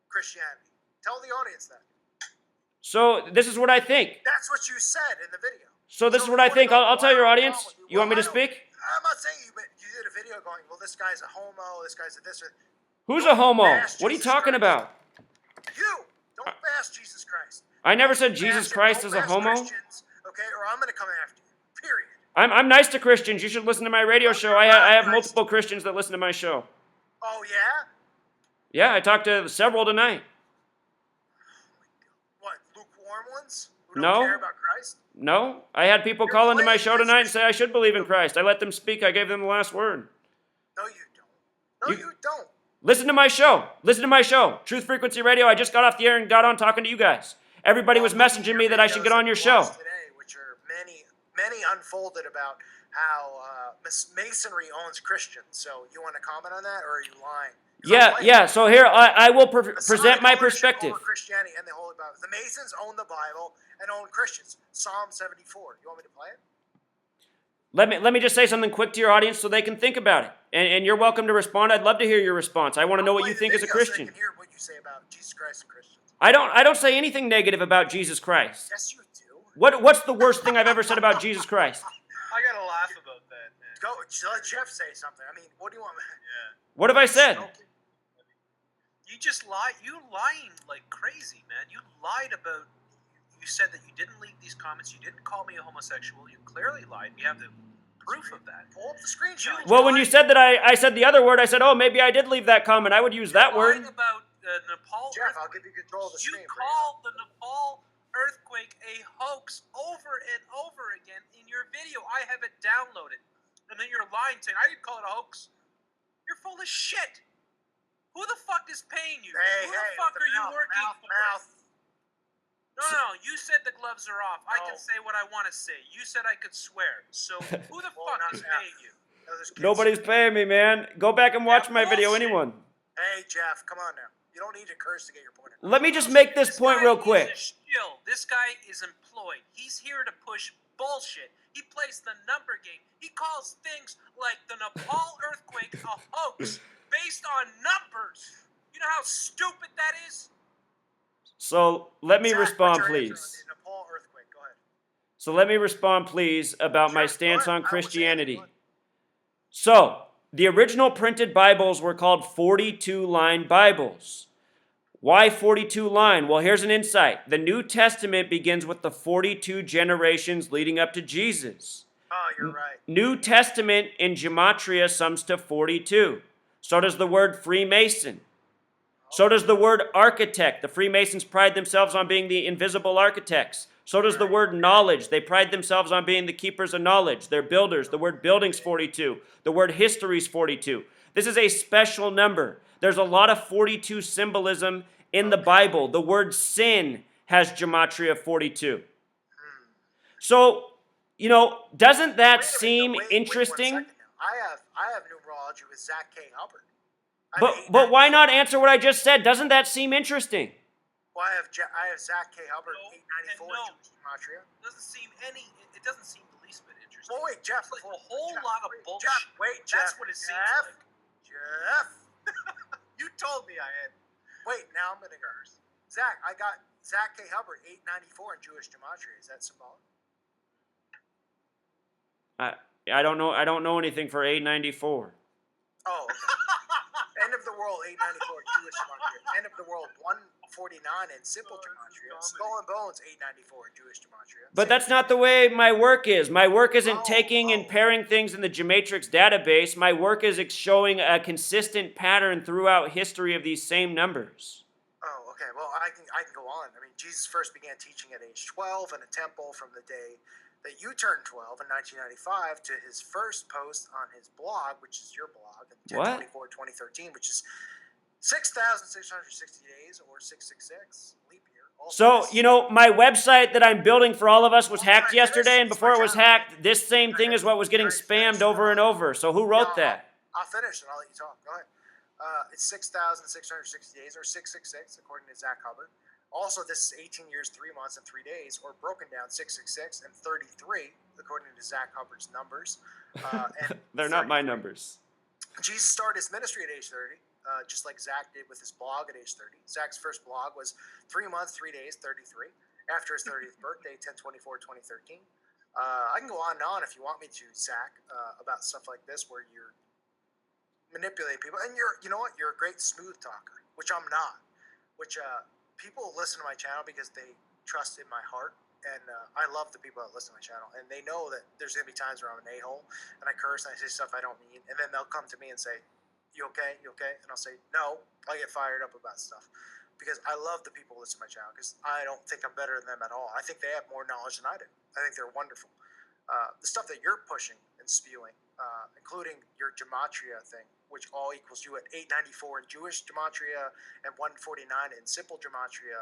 Christianity. Tell the audience that. So this is what I think. That's what you said in the video. So this is what I think. I'll tell your audience. You want me to speak? I'm not saying you did a video going, well, this guy's a homo, this guy's a this. Who's a homo? What are you talking about? You. Don't bash Jesus Christ. I never said Jesus Christ is a homo. Christians, okay, or I'm going to come after you. Period. I'm nice to Christians. You should listen to my radio show. I have multiple Christians that listen to my show. Oh, yeah? Yeah, I talked to several tonight. What, lukewarm ones? Who No. don't care about Christ? No, I had people call into my show tonight and say I should believe in Christ. I let them speak. I gave them the last word. No, you don't. No, you don't. Listen to my show. Listen to my show. Truth Frequency Radio. I just got off the air and got on talking to you guys. Everybody was messaging me that I should get on your show. Today, which are many unfolded about how Masonry owns Christians. So you want to comment on that, or are you lying? Yeah. So here I will present my perspective. Over Christianity and the Holy Bible. The Masons own the Bible and own Christians. Psalm 74. You want me to play it? Let me just say something quick to your audience so they can think about it. And you're welcome to respond. I'd love to hear your response. I want to know what you think as a Christian. So I can hear what you say about Jesus Christ and Christians. I don't say anything negative about Jesus Christ. Yes, you do. What's the worst thing I've ever said about Jesus Christ? I gotta laugh about that, man. Go, let Jeff say something. I mean, what do you want? Yeah. What have I said? You just lie. You lying like crazy, man. You lied about. You said that you didn't leak these comments. You didn't call me a homosexual. You clearly lied. We have the proof of that. Pull up the screenshot. Well, when you said that I said the other word, I said, oh, maybe I did leave that comment. I would use that word. About Nepal. Jeff, I'll give you control of the screen. You called the Nepal earthquake a hoax over and over again in your video. I have it downloaded, and then you're lying, saying I didn't call it a hoax. You're full of shit. Who the fuck is paying you? Who the fuck are you working for? No. You said the gloves are off. I can say what I want to say. You said I could swear. So who the fuck is paying you? Nobody's paying me, man. Go back and watch my video, anyone. Hey, Jeff, come on now. You don't need to curse to get your point across. Let me just make this point real quick. This guy is employed. He's here to push bullshit. He plays the number game. He calls things like the Nepal earthquake a hoax based on numbers. You know how stupid that is? So let me respond, please. Nepal earthquake. Go ahead. So let me respond, please, about my stance on Christianity. So, the original printed Bibles were called 42-line Bibles. Why 42-line? Well, here's an insight. The New Testament begins with the 42 generations leading up to Jesus. Oh, you're right. New Testament in gematria sums to 42. So does the word Freemason. So does the word architect. The Freemasons pride themselves on being the invisible architects. So does the word knowledge. They pride themselves on being the keepers of knowledge. They're builders. The word building's 42. The word history's 42. This is a special number. There's a lot of 42 symbolism in the Bible. The word sin has gematria 42. So, doesn't that seem interesting? I have numerology with Zach K. Hubbard. But why not answer what I just said? Doesn't that seem interesting? Well, I have Zach K. Hubbard, 894 Jewish gematria. It doesn't seem the least bit interesting. Well, wait, Jeff. It's like a whole lot of bullshit. Jeff. That's what it seems like. Jeff. You told me I had. Wait, now I'm going to curse. Zach, I got Zach K. Hubbard, 894 in Jewish gematria. Is that symbolic? I don't know. I don't know anything for 894. Oh, okay. End of the world, 894 Jewish gematria. End of the world, 149 in simple gematria. Skull and Bones, 894 in Jewish gematria. But that's not the way my work is. My work isn't taking and pairing things in the Gematrix database. My work is showing a consistent pattern throughout history of these same numbers. Oh, okay. Well, I can go on. I mean, Jesus first began teaching at age 12 in a temple from the day that you turned 12 in 1995 to his first post on his blog, which is your blog, in 10/24/2013, which is 6,660 days or 666 leap year. So, my website that I'm building for all of us was hacked yesterday, and before it was hacked, this same thing is what was getting spammed over and over. So who wrote that? I'll finish and I'll let you talk. Go ahead. It's 6,660 days or 666, according to Zach Hubbard. Also, this is 18 years, 3 months, and 3 days, or broken down 666 and 33, according to Zach Hubbard's numbers. And they're not my numbers. Jesus started his ministry at age 30, just like Zach did with his blog at age 30. Zach's first blog was 3 months, 3 days, 33. After his 30th birthday, 10/24/2013. I can go on and on if you want me to, Zach, about stuff like this where you're manipulating people. And you know what? You're a great smooth talker, which I'm not. Which people listen to my channel because they trust in my heart and I love the people that listen to my channel, and they know that there's gonna be times where I'm an a-hole and I curse and I say stuff I don't mean, and then they'll come to me and say, "You okay? You okay?" And I'll say, "No." I get fired up about stuff because I love the people who listen to my channel because I don't think I'm better than them at all. I think they have more knowledge than I do. I think they're wonderful. The stuff that you're pushing and spewing, including your gematria thing, which all equals you at 894 in Jewish gematria and 149 in simple gematria.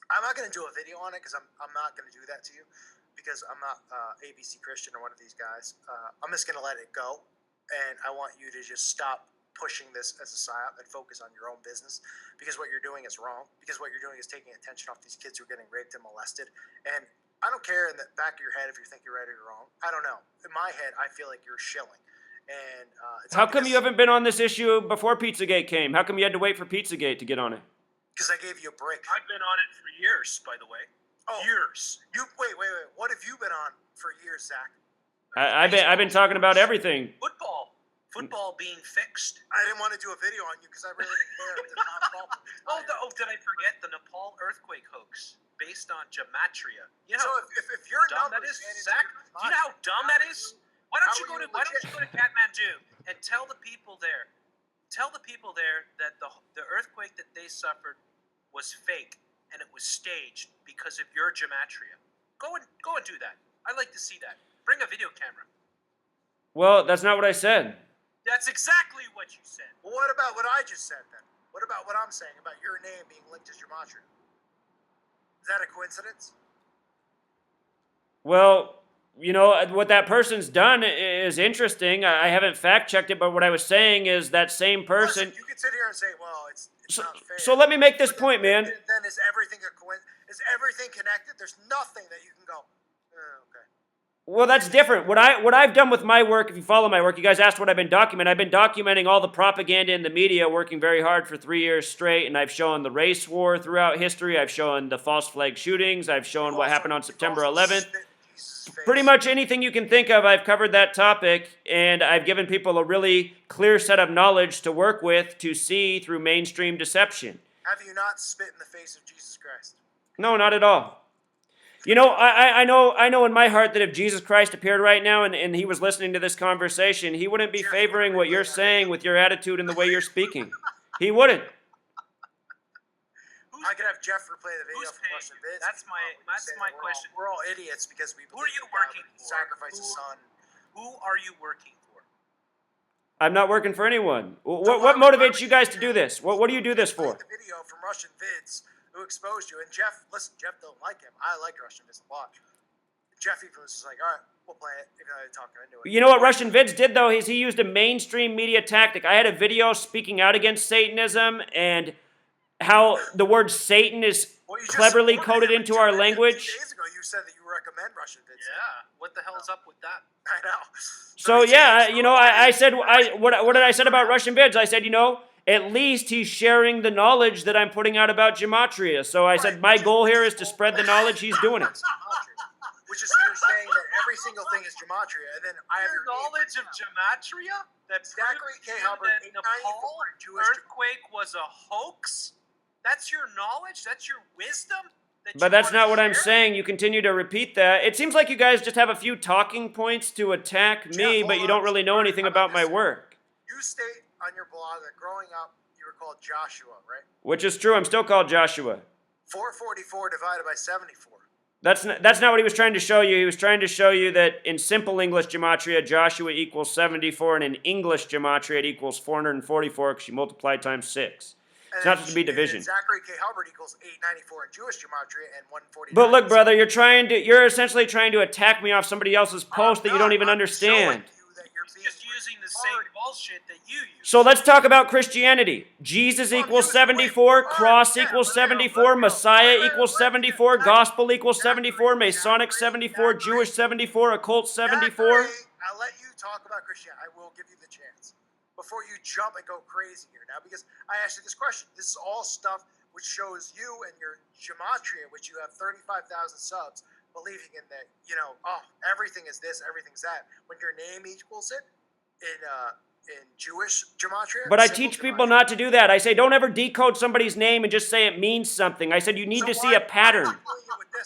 I'm not going to do a video on it because I'm not going to do that to you because I'm not ABC Christian or one of these guys. I'm just going to let it go, and I want you to just stop pushing this as a psyop and focus on your own business because what you're doing is wrong, because what you're doing is taking attention off these kids who are getting raped and molested. And I don't care in the back of your head if you think you're right or you're wrong. I don't know. In my head, I feel like you're shilling. And how come you haven't been on this issue before Pizzagate came? How come you had to wait for Pizzagate to get on it? Because I gave you a break. I've been on it for years, by the way. Oh, years. You wait. What have you been on for years, Zach? I've been talking about everything. Football being fixed. I didn't want to do a video on you because I really didn't care. It did not fall. Did I forget the Nepal earthquake hoax based on gematria? You know, so if you're dumb that is, Zach. Do you know how dumb that is? Why don't you go to Kathmandu and tell the people there? Tell the people there that the earthquake that they suffered was fake and it was staged because of your gematria. Go and do that. I'd like to see that. Bring a video camera. Well, that's not what I said. That's exactly what you said. Well, what about what I just said then? What about what I'm saying about your name being linked to gematria? Is that a coincidence? Well, you know, what that person's done is interesting. I haven't fact-checked it, but what I was saying is that same person... Listen, you could sit here and say, well, it's not fair. So let me make this point, man. Then is everything a coincidence? Is everything connected? There's nothing that you can go, okay. Well, that's different. What I've done with my work, if you follow my work, you guys asked what I've been documenting. I've been documenting all the propaganda in the media, working very hard for 3 years straight, and I've shown the race war throughout history. I've shown the false flag shootings. I've shown what happened on September 11th. Pretty much anything you can think of, I've covered that topic, and I've given people a really clear set of knowledge to work with to see through mainstream deception. Have you not spit in the face of Jesus Christ? No, not at all. You know, I know in my heart that if Jesus Christ appeared right now and he was listening to this conversation, he wouldn't be favoring what you're saying with your attitude and the way you're speaking. He wouldn't. I could have Jeff replay the video from Russian Vids. That's my question. We're all idiots because we believe Who are you working for? Sacrifice his son. Who are you working for? I'm not working for anyone. What motivates you guys to do this? What do you do this for? The video from Russian Vids who exposed you. And Jeff, listen, Jeff don't like him. I like Russian Vids a lot. Jeff even was just like, all right, we'll play it. Even though they talk into it. You know what Russian Vids did, though? Is he used a mainstream media tactic. I had a video speaking out against Satanism and how the word Satan is cleverly coded into our language. 2 days ago, you said that you recommend Russian Vids. Yeah. What the hell's up with that? I know. So yeah, you know, I said what did I said about Russian Vids? I said, you know, at least he's sharing the knowledge that I'm putting out about gematria. So I said my goal here is to spread the knowledge. He's doing it. Which is you're saying that every single thing is gematria, and then I have your knowledge of gematria. That Zachary K. Hubbard, that Nepal earthquake was a hoax. That's your knowledge. That's your wisdom. But that's not what I'm saying. You continue to repeat that. It seems like you guys just have a few talking points to attack me, but you don't really know anything about my work. You state on your blog that growing up, you were called Joshua, right? Which is true. I'm still called Joshua. 444 divided by 74. That's not what he was trying to show you. He was trying to show you that in simple English gematria, Joshua equals 74, and in English gematria, it equals 444 because you multiply times 6. It's not supposed to be division. Zachary K. Hubbard equals 894 in Jewish gematria and 149. But look, brother, you're essentially trying to attack me off somebody else's post that you don't even understand. Just using the same bullshit that you use. So let's talk about Christianity. Jesus equals 74, cross equals 74, Messiah equals 74, gospel equals 74, Masonic 74, Jewish 74, occult 74. I'll let you talk about Christianity. I will give you the chance. Before you jump and go crazy here now, because I asked you this question. This is all stuff which shows you and your gematria, which you have 35,000 subs, believing in that, you know, oh, everything is this, everything's that. When your name equals it in Jewish gematria. But I teach people not to do that. I say don't ever decode somebody's name and just say it means something. I said you need to see a pattern.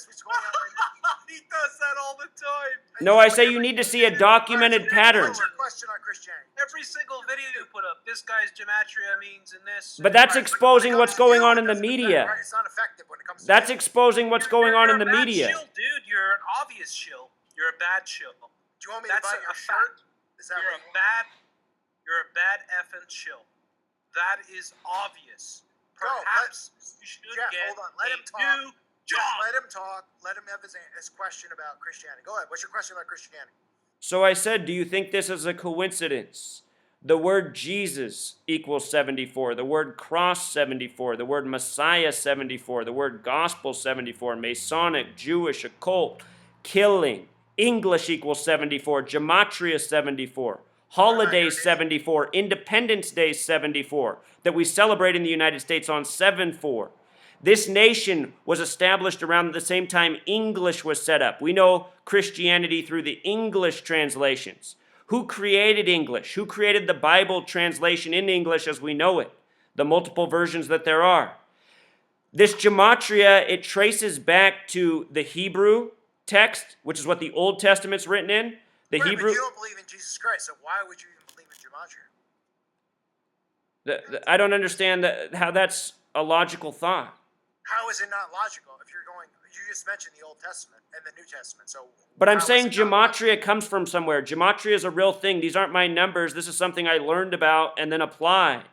this. What's going on right now? He does that all the time. No, I say you need to see a documented pattern. What's your question on Christianity? Every single video you put up, this guy's gematria means in this. But that's exposing what's going on in the It doesn't affect, media. right? It's not effective when it comes to That's you. exposing what's going on in the You're a bad media. shill, dude. You're an obvious shill. You're a bad shill. Do you want me That's to buy a your shirt? fact. Is that You're what a bad. You're a bad effing shill. That is obvious. Go, Perhaps you should Jeff, get hold on. Let him a talk. new Jeff, job. let him talk. Let him have his question about Christianity. Go ahead. What's your question about Christianity? So I said, do you think this is a coincidence? The word Jesus equals 74. The word cross, 74. The word Messiah, 74. The word gospel, 74. Masonic, Jewish, occult, killing. English equals 74. Gematria, 74. Holidays, 74. Independence Day, 74. That we celebrate in the United States on 7/4. This nation was established around the same time English was set up. We know Christianity through the English translations. Who created English? Who created the Bible translation in English as we know it? The multiple versions that there are. This gematria, it traces back to the Hebrew text, which is what the Old Testament's written in. The Right, Hebrew. but you don't believe in Jesus Christ, so why would you even believe in gematria? I don't understand how that's a logical thought. How is it not logical if you're going? You just mentioned the Old Testament and the New Testament, so. But I'm how is saying it not logical? gematria comes from somewhere. Gematria is a real thing. These aren't my numbers. This is something I learned about and then applied.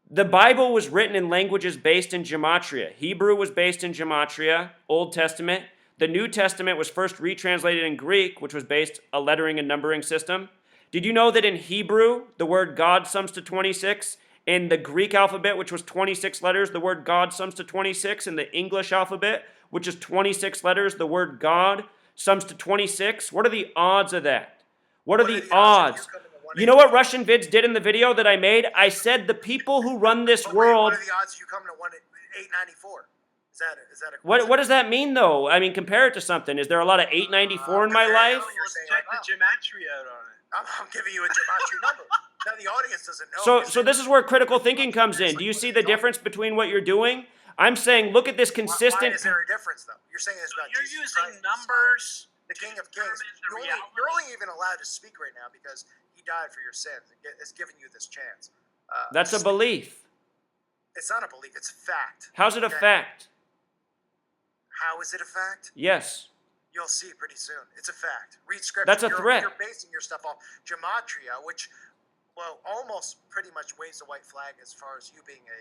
The Bible was written in languages based in gematria. Hebrew was based in gematria, Old Testament. The New Testament was first retranslated in Greek, which was based a lettering and numbering system. Did you know that in Hebrew, the word God sums to 26? In the Greek alphabet, which was 26 letters, the word God sums to 26. In the English alphabet, which is 26 letters, the word God sums to 26. What are the odds of that? What are the odds? You know what Russian vids did in the video that I made? I said the people who run this world. What are the odds you come to 894? Is that a? What does that mean though? I mean, compare it to something. Is there a lot of 894 in my life? Let's check the gematria out on it. I'm giving you a gematria number. Now the audience doesn't know. So this is where critical thinking comes in. Do you see the difference betwing what you're doing? I'm saying, look at this consistent. Why is there a difference though? You're saying this about You're Jesus using Christ, numbers. the King of Kings. determine the You're only even allowed to speak right now because he died for your sins and has given you this chance. That's a belief. It's not a belief. It's a fact. How's it a Okay? fact? How is it a fact? Yes. You'll see pretty soon. It's a fact. Read scripture. That's a threat. You're basing your stuff off gematria, which, well, almost pretty much waves the white flag as far as you being a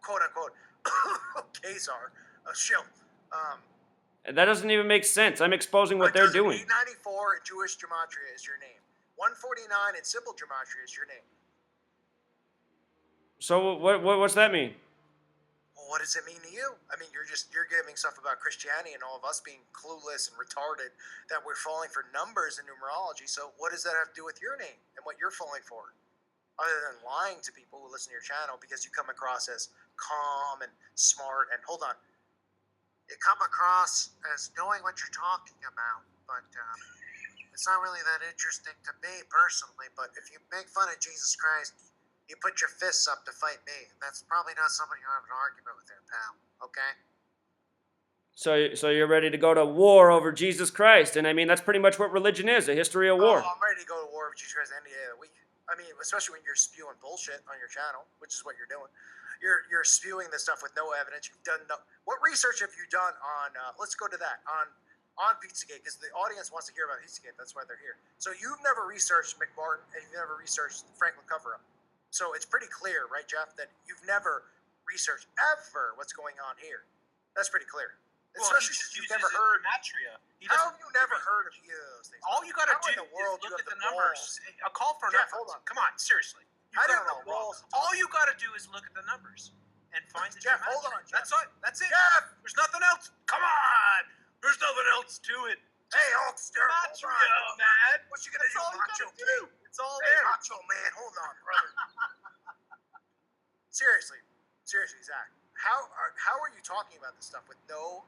quote-unquote Khazar, a shill. That doesn't even make sense. I'm exposing what they're doing. 894 in Jewish gematria is your name. 149 in simple gematria is your name. So what's that mean? Well, what does it mean to you? I mean, you're giving stuff about Christianity and all of us being clueless and retarded that we're falling for numbers and numerology. So what does that have to do with your name and what you're falling for? Other than lying to people who listen to your channel because you come across as calm and smart and hold on. You come across as knowing what you're talking about, but it's not really that interesting to me personally. But if you make fun of Jesus Christ, you put your fists up to fight me. That's probably not somebody you have an argument with there, pal. Okay? So you're ready to go to war over Jesus Christ. And I mean, that's pretty much what religion is, a history of war. Oh, I'm ready to go to war with Jesus Christ any day of the week. I mean, especially when you're spewing bullshit on your channel, which is what you're doing. You're spewing this stuff with no evidence. You've done no. What research have you done on? Let's go to that on Pizzagate because the audience wants to hear about Pizzagate. That's why they're here. So you've never researched McBarton and you've never researched the Franklin cover-up. So it's pretty clear, right, Jeff, that you've never researched ever what's going on here. That's pretty clear. Especially since you've never heard. Gematria. How have you never heard of those things? All you got to How do in the world is you look have at the balls? numbers. A call for Jeff, numbers. hold on. Come on, seriously. You How do got you it have the all wrong. balls to talk? All you got to do is look at the numbers and find the Jeff, gematria. hold on, Jeff. That's it. That's it. Jeff! There's nothing else. Come on. There's nothing else to it. Hey, Hulkster, hold Gematria, on. man. What you gonna That's do, all you Macho gotta do. King? It's all Hey, there. Macho Man, hold on, brother. Seriously, Zach. How are you talking about this stuff with no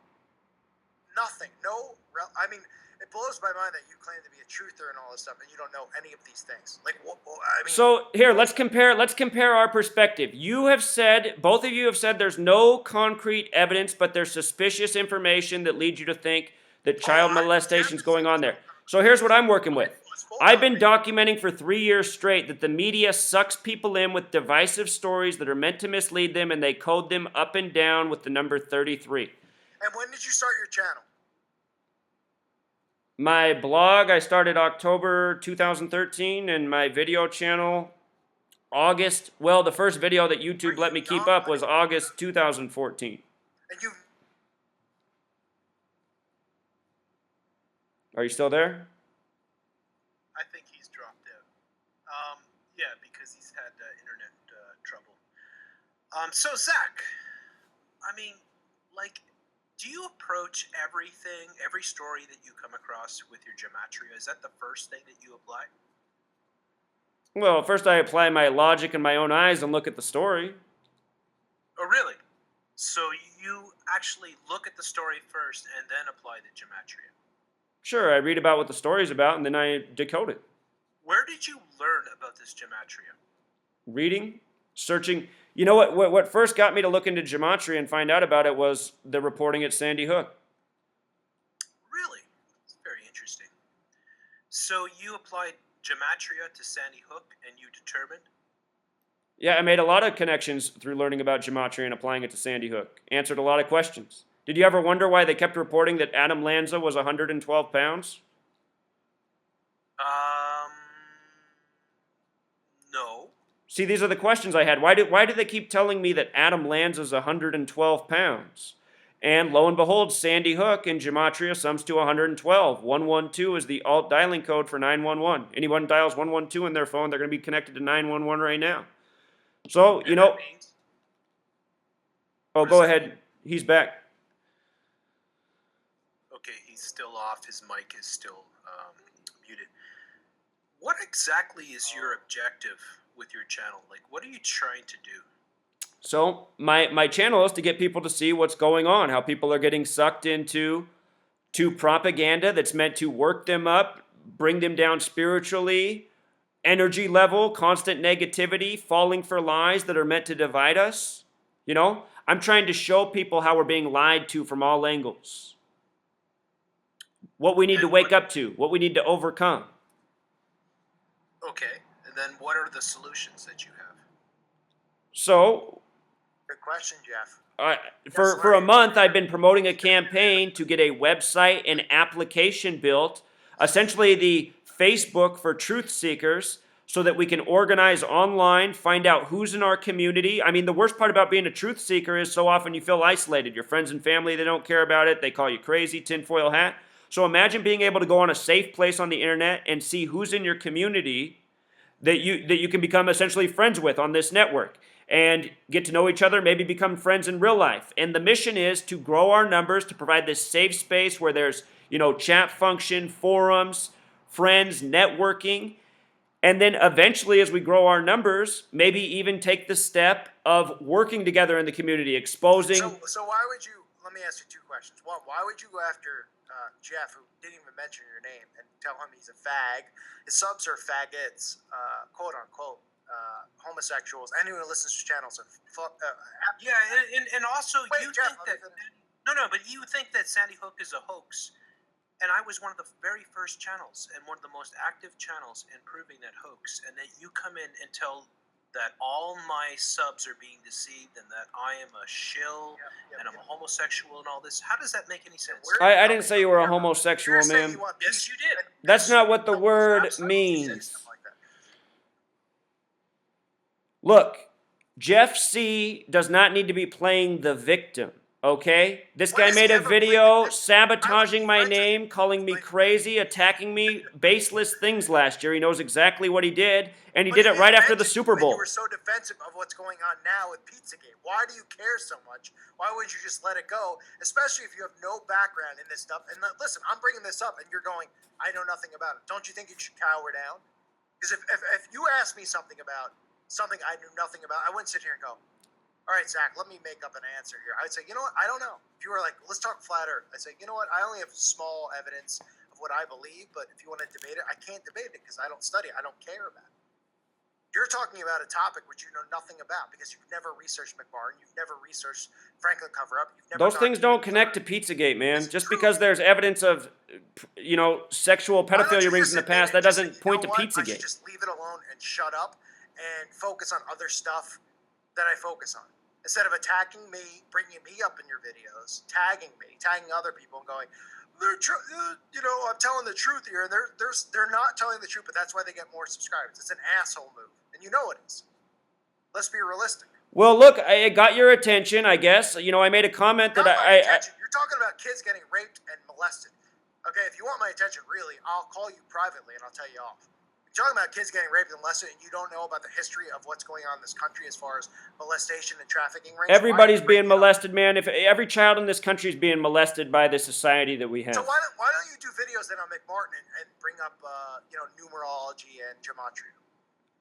Nothing. No. I mean, it blows my mind that you claim to be a truther and all this stuff, and you don't know any of these things. Like, I mean. So here, let's compare our perspective. You have said, both of you have said, there's no concrete evidence, but there's suspicious information that leads you to think that child molestation is going on there. So here's what I'm working with. I've been documenting for 3 years straight that the media sucks people in with divisive stories that are meant to mislead them, and they code them up and down with the number 33. And when did you start your channel? My blog, I started October 2013, and my video channel, August. Well, the first video that YouTube let me keep up was August 2014. And you. Are you still there? I think he's dropped out. Yeah, because he's had internet trouble. So Zach, I mean, like, do you approach everything, every story that you come across with your gematria? Is that the first thing that you apply? Well, first I apply my logic in my own eyes and look at the story. Oh, really? So you actually look at the story first and then apply the gematria? Sure, I read about what the story's about and then I decode it. Where did you learn about this gematria? Reading, searching. You know what first got me to look into gematria and find out about it was the reporting at Sandy Hook. Really? It's very interesting. So you applied gematria to Sandy Hook and you determined? Yeah, I made a lot of connections through learning about gematria and applying it to Sandy Hook. Answered a lot of questions. Did you ever wonder why they kept reporting that Adam Lanza was 112 pounds? No. See, these are the questions I had. Why do they keep telling me that Adam Lanza's 112 pounds? And lo and behold, Sandy Hook in gematria sums to 112. 112 is the alt dialing code for 911. Anyone dials 112 in their phone, they're going to be connected to 911 right now. So, you know... Oh, go ahead. He's back. Okay, he's still off. His mic is still muted. What exactly is your objective with your channel? Like, what are you trying to do? So my channel is to get people to see what's going on, how people are getting sucked into propaganda that's meant to work them up, bring them down spiritually, energy level, constant negativity, falling for lies that are meant to divide us. You know, I'm trying to show people how we're being lied to from all angles. What we need to wake up to, what we need to overcome. Okay, and then what are the solutions that you have? So, Good question, Jeff. for a month, I've been promoting a campaign to get a website and application built, essentially the Facebook for truth seekers, so that we can organize online, find out who's in our community. I mean, the worst part about being a truth seeker is so often you feel isolated. Your friends and family, they don't care about it. They call you crazy, tinfoil hat. So imagine being able to go on a safe place on the internet and see who's in your community that you can become essentially friends with on this network and get to know each other, maybe become friends in real life. And the mission is to grow our numbers, to provide this safe space where there's, chat function, forums, friends, networking. And then eventually, as we grow our numbers, maybe even take the step of working together in the community, exposing. So why would you? Let me ask you two questions. One, why would you go after Jeff, who didn't even mention your name, and tell him he's a fag? His subs are faggots, quote unquote, homosexuals. Anyone who listens to channels are Yeah, and also Wait, you Jeff, think that but you think that Sandy Hook is a hoax. And I was one of the very first channels and one of the most active channels in proving that hoax. And that you come in and tell that all my subs are being deceived and that I am a shill and I'm a homosexual and all this. How does that make any sense? I didn't say you were a homosexual, man. Yes, you did. That's not what the word means. Look, Jeff C does not need to be playing the victim, okay? This guy made a video sabotaging my name, calling me crazy, attacking me, baseless things last year. He knows exactly what he did, and he did it right after the Super Bowl. You were so defensive of what's going on now with Pizzagate. Why do you care so much? Why wouldn't you just let it go? Especially if you have no background in this stuff. And listen, I'm bringing this up, and you're going, I know nothing about it. Don't you think you should cower down? Because if you asked me something about something I knew nothing about, I wouldn't sit here and go, all right, Zach, let me make up an answer here. I'd say, you know what? I don't know. If you were like, let's talk flat Earth, I'd say, you know what? I only have small evidence of what I believe, but if you want to debate it, I can't debate it because I don't study it. I don't care about it. You're talking about a topic which you know nothing about because you've never researched McMartin, you've never researched Franklin cover-up. Those things don't connect to Pizzagate, man. Just because there's evidence of, sexual pedophilia rings in the past, that doesn't point to Pizzagate. I should just leave it alone and shut up and focus on other stuff that I focus on. Instead of attacking me, bringing me up in your videos, tagging me, tagging other people, and going, I'm telling the truth here, and they're not telling the truth, but that's why they get more subscribers. It's an asshole move, and you know it is. Let's be realistic. Well, look, I got your attention, I guess. I made a comment that You're talking about kids getting raped and molested. Okay, if you want my attention, really, I'll call you privately and I'll tell you off. You're talking about kids getting raped and molested, and you don't know about the history of what's going on in this country as far as molestation and trafficking rings. Everybody's being molested, man. If every child in this country is being molested by the society that we have. So why don't you do videos then on McMartin and bring up numerology and gematria?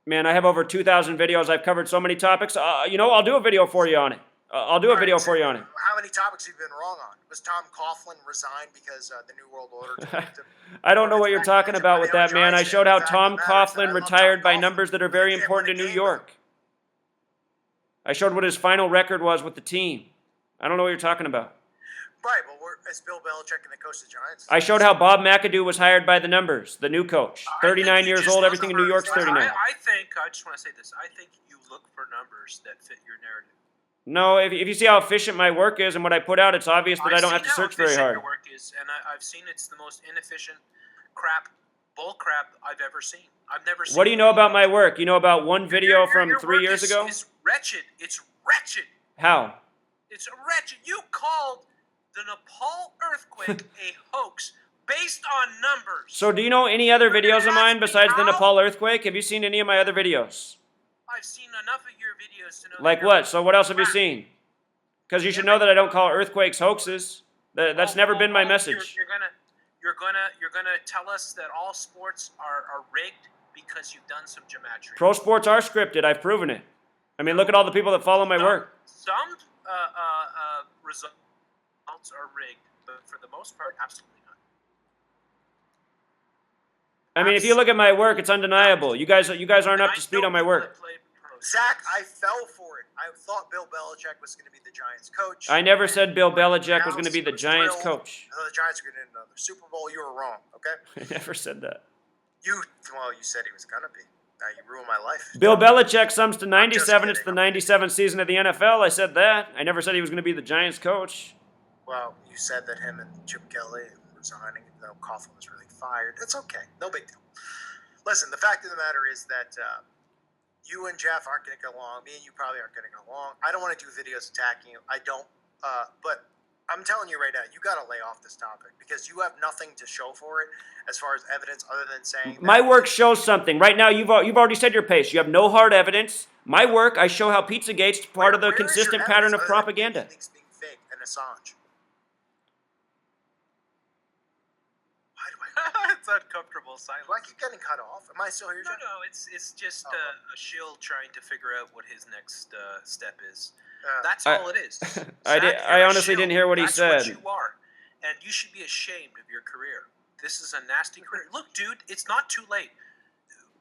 Man, I have over 2,000 videos. I've covered so many topics. I'll do a video for you on it. I'll do a video for you on it. How many topics have you been wrong on? Was Tom Coughlin resigned because the New World Order? I don't know what you're talking about with that, man. I showed how Tom Coughlin retired by numbers that are very important to New York. I showed what his final record was with the team. I don't know what you're talking about. Right, well, is Bill Belichick going to coach the Giants? I showed how Bob McAdoo was hired by the numbers, the new coach. 39 years old, everything in New York's 39. I just want to say this. I think you look for numbers that fit your narrative. No, if you see how efficient my work is and what I put out, it's obvious that I don't have to search very hard. Your work is, and I've seen it's the most inefficient bull crap I've ever seen. I've never seen. What do you know about my work? You know about one video from 3 years ago? It's wretched. It's wretched. How? It's wretched. You called the Nepal earthquake a hoax based on numbers. So do you know any other videos of mine besides the Nepal earthquake? Have you seen any of my other videos? I've seen enough of your videos to know. Like what? So what else have you seen? Because you should know that I don't call earthquakes hoaxes. That's never been my message. You're gonna tell us that all sports are rigged because you've done some gematria. Pro sports are scripted. I've proven it. I mean, look at all the people that follow my work. Some results are rigged, but for the most part, absolutely not. I mean, if you look at my work, it's undeniable. You guys aren't up to speed on my work. Zach, I fell for it. I thought Bill Belichick was going to be the Giants' coach. I never said Bill Belichick was going to be the Giants' coach. I thought the Giants were going to win another Super Bowl. You were wrong, okay? I never said that. You said he was going to be. Now you ruined my life. Bill Belichick sums to 97. It's the 97th season of the NFL. I said that. I never said he was going to be the Giants' coach. Well, you said that him and Chip Kelly were resigning, even though Coughlin was really fired. It's okay. No big deal. Listen, the fact of the matter is that you and Jeff aren't going to get along. Me and you probably aren't going to get along. I don't want to do videos attacking you. I don't. But I'm telling you right now, you got to lay off this topic because you have nothing to show for it as far as evidence other than saying my work shows something. Right now, you've already said your pace. You have no hard evidence. My work, I show how Pizzagate's part of the consistent pattern of propaganda. Being fake and Assange. It's uncomfortable silence. Do I keep getting cut off? Am I still here, Jeff? No, it's just a shill trying to figure out what his next step is. That's all it is. I honestly didn't hear what he said. That's what you are, and you should be ashamed of your career. This is a nasty career. Look, dude, it's not too late.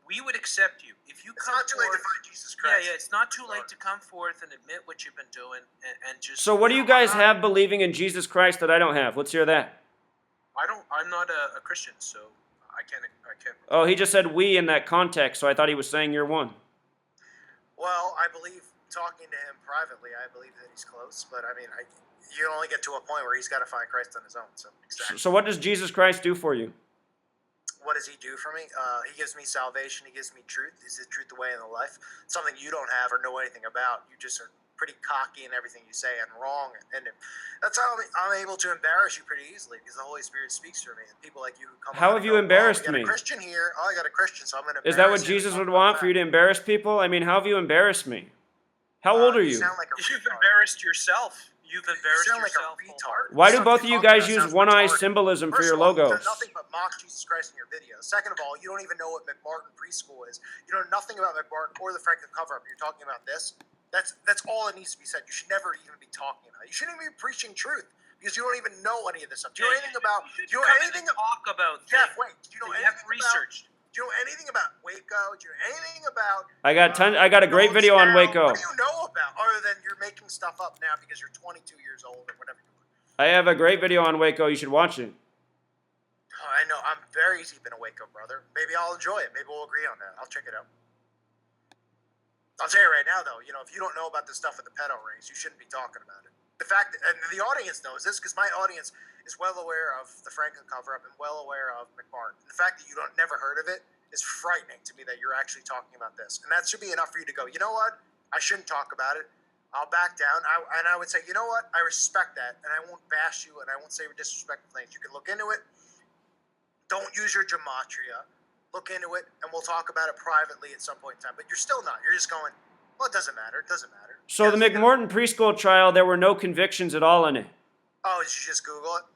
We would accept you if you come forth. It's not too late to find Jesus Christ. Yeah, it's not too late to come forth and admit what you've been doing and just. So what do you guys have believing in Jesus Christ that I don't have? Let's hear that. I'm not a Christian, so I can't. Oh, he just said we in that context, so I thought he was saying you're one. Well, I believe talking to him privately, I believe that he's close, but I mean, you only get to a point where he's got to find Christ on his own. So exactly. So what does Jesus Christ do for you? What does he do for me? He gives me salvation. He gives me truth. He's the truth, the way, and the life. Something you don't have or know anything about. You just are pretty cocky in everything you say and wrong. And that's how I'm able to embarrass you pretty easily because the Holy Spirit speaks through me. And people like you who come. How have you embarrassed me? I got a Christian here. Oh, I got a Christian, so I'm going to. Is that what Jesus would want for you to embarrass people? I mean, how have you embarrassed me? How old are you? You've embarrassed yourself. You've embarrassed yourself. You sound like a retard. Why do both of you guys use one-eye symbolism for your logos? You've done nothing but mock Jesus Christ in your videos. Second of all, you don't even know what McMartin preschool is. You know nothing about McMartin or the Franklin cover-up. You're talking about this. That's all that needs to be said. You should never even be talking about it. You shouldn't even be preaching truth because you don't even know any of this stuff. Do you know anything about? Do you know anything? Talk about Jeff, things wait. Do you know that you anything have researched? Do you know anything about Waco? Do you know anything about? I got a great video on Waco. What do you know about other than you're making stuff up now because you're 22 years old or whatever you are? I have a great video on Waco. You should watch it. Oh, I know. I'm very deep in a Waco, brother. Maybe I'll enjoy it. Maybe we'll agree on that. I'll check it out. I'll tell you right now, though, if you don't know about the stuff with the pedo rings, you shouldn't be talking about it. The fact, and the audience knows this because my audience is well aware of the Franklin cover-up and well aware of McMartin. The fact that you never heard of it is frightening to me that you're actually talking about this. And that should be enough for you to go, you know what? I shouldn't talk about it. I'll back down. And I would say, you know what? I respect that, and I won't bash you, and I won't say disrespectful things. You can look into it. Don't use your gematria. Look into it, and we'll talk about it privately at some point in time. But you're still not. You're just going, well, it doesn't matter. It doesn't matter. So the McMorton preschool trial, there were no convictions at all in it. Oh, did you just Google it?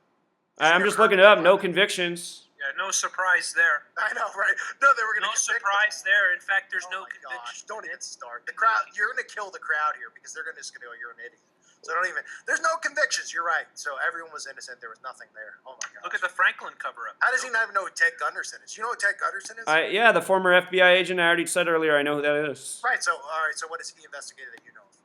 I'm just looking it up. No convictions. Yeah, no surprise there. I know, right? No, they were going to No surprise there. In fact, there's no Gosh, conviction. don't even start. The crowd, you're going to kill the crowd here because they're just going to go, you're an idiot. So don't even, there's no convictions. You're right. So everyone was innocent. There was nothing there. Oh my God. Look at the Franklin cover-up. How does he not even know who Ted Gunderson is? You know who Ted Gunderson is? Yeah, the former FBI agent. I already said earlier. I know who that is. Right. So, all right. So what has he investigated that you know of?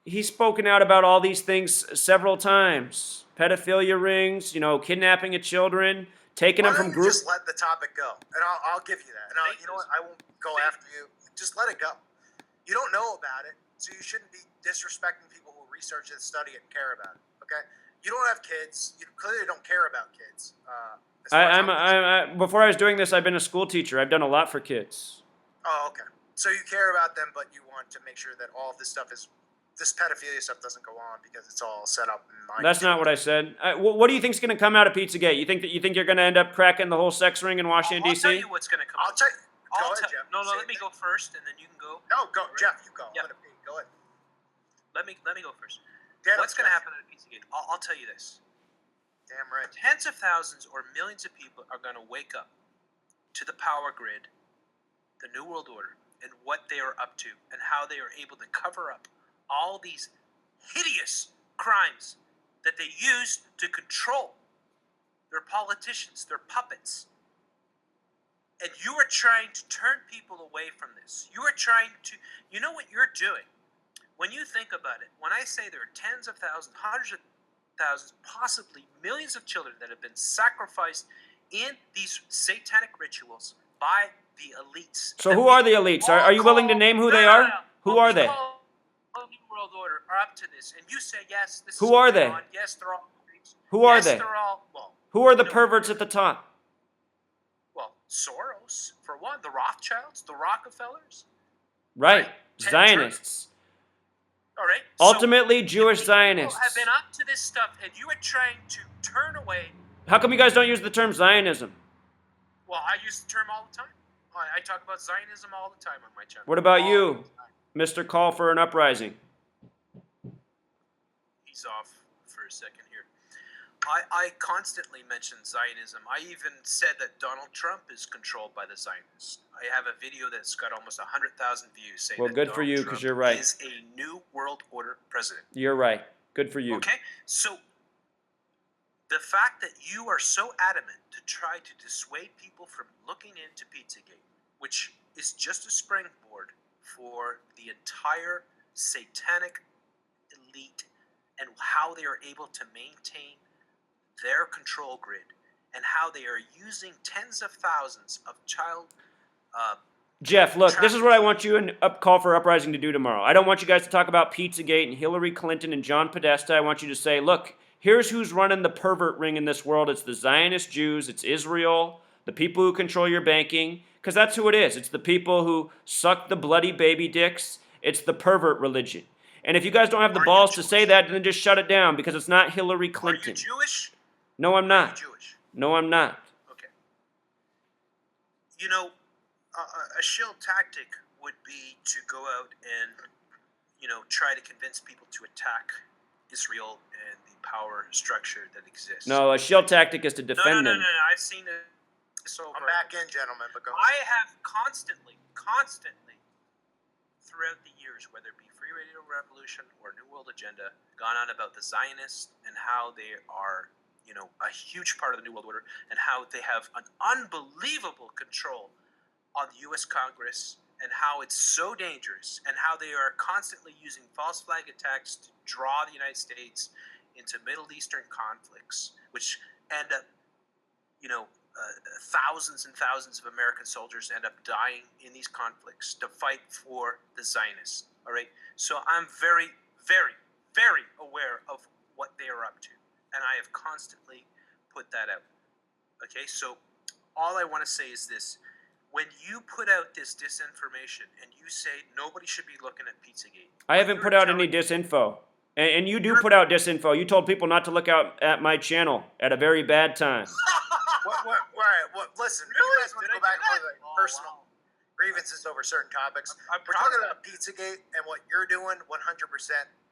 He's spoken out about all these things several times. Pedophilia rings, kidnapping of children, taking them from groups. Just let the topic go, and I'll give you that. And you know what? I won't go after you. Just let it go. You don't know about it, so you shouldn't be disrespecting people who research it, study it, and care about it. Okay? You don't have kids. You clearly don't care about kids. Before I was doing this, I've been a school teacher. I've done a lot for kids. Oh, okay. So you care about them, but you want to make sure that all of this stuff this pedophilia stuff doesn't go on because it's all set up in mind. That's not what I said. What do you think's going to come out of Pizzagate? You think you're going to end up cracking the whole sex ring in Washington D.C.? I'll tell you what's going to come. I'll tell you. Go ahead, Jeff. No, let me go first, and then you can go. No, go, right? Jeff. You go. Yeah. Go ahead. Let me go first. What's going to happen at Pizzagate? I'll tell you this. Damn right. Tens of thousands or millions of people are going to wake up to the power grid, the New World Order, and what they are up to, and how they are able to cover up all these hideous crimes that they use to control their politicians, their puppets. And you are trying to turn people away from this. You are trying to, you know what you're doing? When you think about it, when I say there are tens of thousands, hundreds of thousands, possibly millions of children that have been sacrificed in these satanic rituals by the elites. So who are the elites? Are you willing to name who they are? Who are they? The New World Order are up to this, and you say yes. This who is are going they? On. Yes, they're all. Who are yes, they? They're all. Well, who are the perverts at the top? Well, Soros for one, the Rothschilds, the Rockefellers. Right, Zionists. All right. Ultimately, so Jewish Zionists. People have been up to this stuff, and you are trying to turn away. How come you guys don't use the term Zionism? Well, I use the term all the time. I talk about Zionism all the time on my channel. What about you, Mr. Call for an Uprising? He's off for a second here. I constantly mention Zionism. I even said that Donald Trump is controlled by the Zionists. I have a video that's got almost 100,000 views saying well, that good Donald for you, Trump because you're right. is a New World Order president. You're right. Good for you. Okay? So the fact that you are so adamant to try to dissuade people from looking into Pizzagate, which is just a springboard for the entire satanic elite and how they are able to maintain their control grid and how they are using tens of thousands of child Jeff, look, this is what I want you and Call for Uprising to do tomorrow. I don't want you guys to talk about Pizzagate and Hillary Clinton and John Podesta. I want you to say, look, here's who's running the pervert ring in this world. It's the Zionist Jews. It's Israel, the people who control your banking, because that's who it is. It's the people who suck the bloody baby dicks. It's the pervert religion. And if you guys don't have the balls to say that, then just shut it down, because it's not Hillary Clinton. Are you Jewish? No, I'm not. Are you Jewish? No, I'm not. Okay. You know, a shield tactic would be to go out and, try to convince people to attack Israel and the power structure that exists. No, a shield tactic is to defend them. No. I've seen this over. I'm back in, gentlemen, but go I have constantly, throughout the years, whether it be Free Radio Revolution or New World Agenda, gone on about the Zionists and how they are, a huge part of the New World Order, and how they have an unbelievable control on the U.S. Congress, and how it's so dangerous, and how they are constantly using false flag attacks to draw the United States into Middle Eastern conflicts, which end up, thousands and thousands of American soldiers end up dying in these conflicts to fight for the Zionists. All right, so I'm very, very, very aware of what they are up to, and I have constantly put that out. Okay, so all I want to say is this. When you put out this disinformation and you say nobody should be looking at Pizzagate, I haven't put out any disinfo. And you do put out disinfo. You told people not to look out at my channel at a very bad time. Listen, Really? you guys want to Did go I back do to that? the personal grievances over certain topics. I'm We're proud talking of about Pizzagate, and what you're doing 100%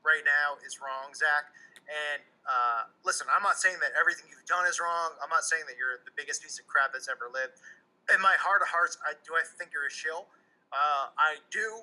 right now is wrong, Zach. And listen, I'm not saying that everything you've done is wrong. I'm not saying that you're the biggest piece of crap that's ever lived. In my heart of hearts, I think you're a shill. I do.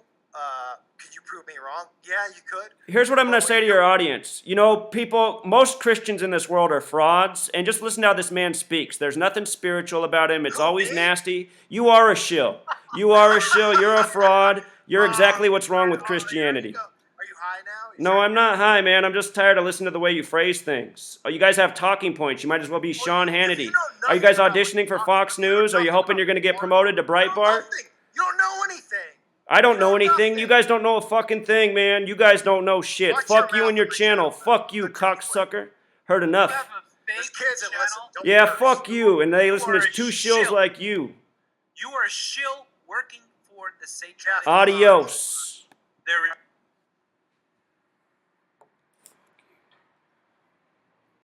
Could you prove me wrong? Yeah, you could. Here's what I'm going to say to your audience. People, most Christians in this world are frauds, and just listen to how this man speaks. There's nothing spiritual about him. It's always nasty. You are a shill. You are a shill. You're a fraud. You're exactly what's wrong with Christianity. Are you high now? No, I'm not high, man. I'm just tired of listening to the way you phrase things. Oh, you guys have talking points. You might as well be Sean Hannity. Are you guys auditioning for Fox News? Are you hoping you're going to get promoted to Breitbart? You don't know anything. I don't know anything. You guys don't know a fucking thing, man. You guys don't know shit. Fuck you and your channel. Fuck you, cocksucker. Heard enough. There's kids that listen. Don't Yeah, curse. fuck you. And they listen You to are a two shills shill. like you. You are a shill working for the satanic. Adios. There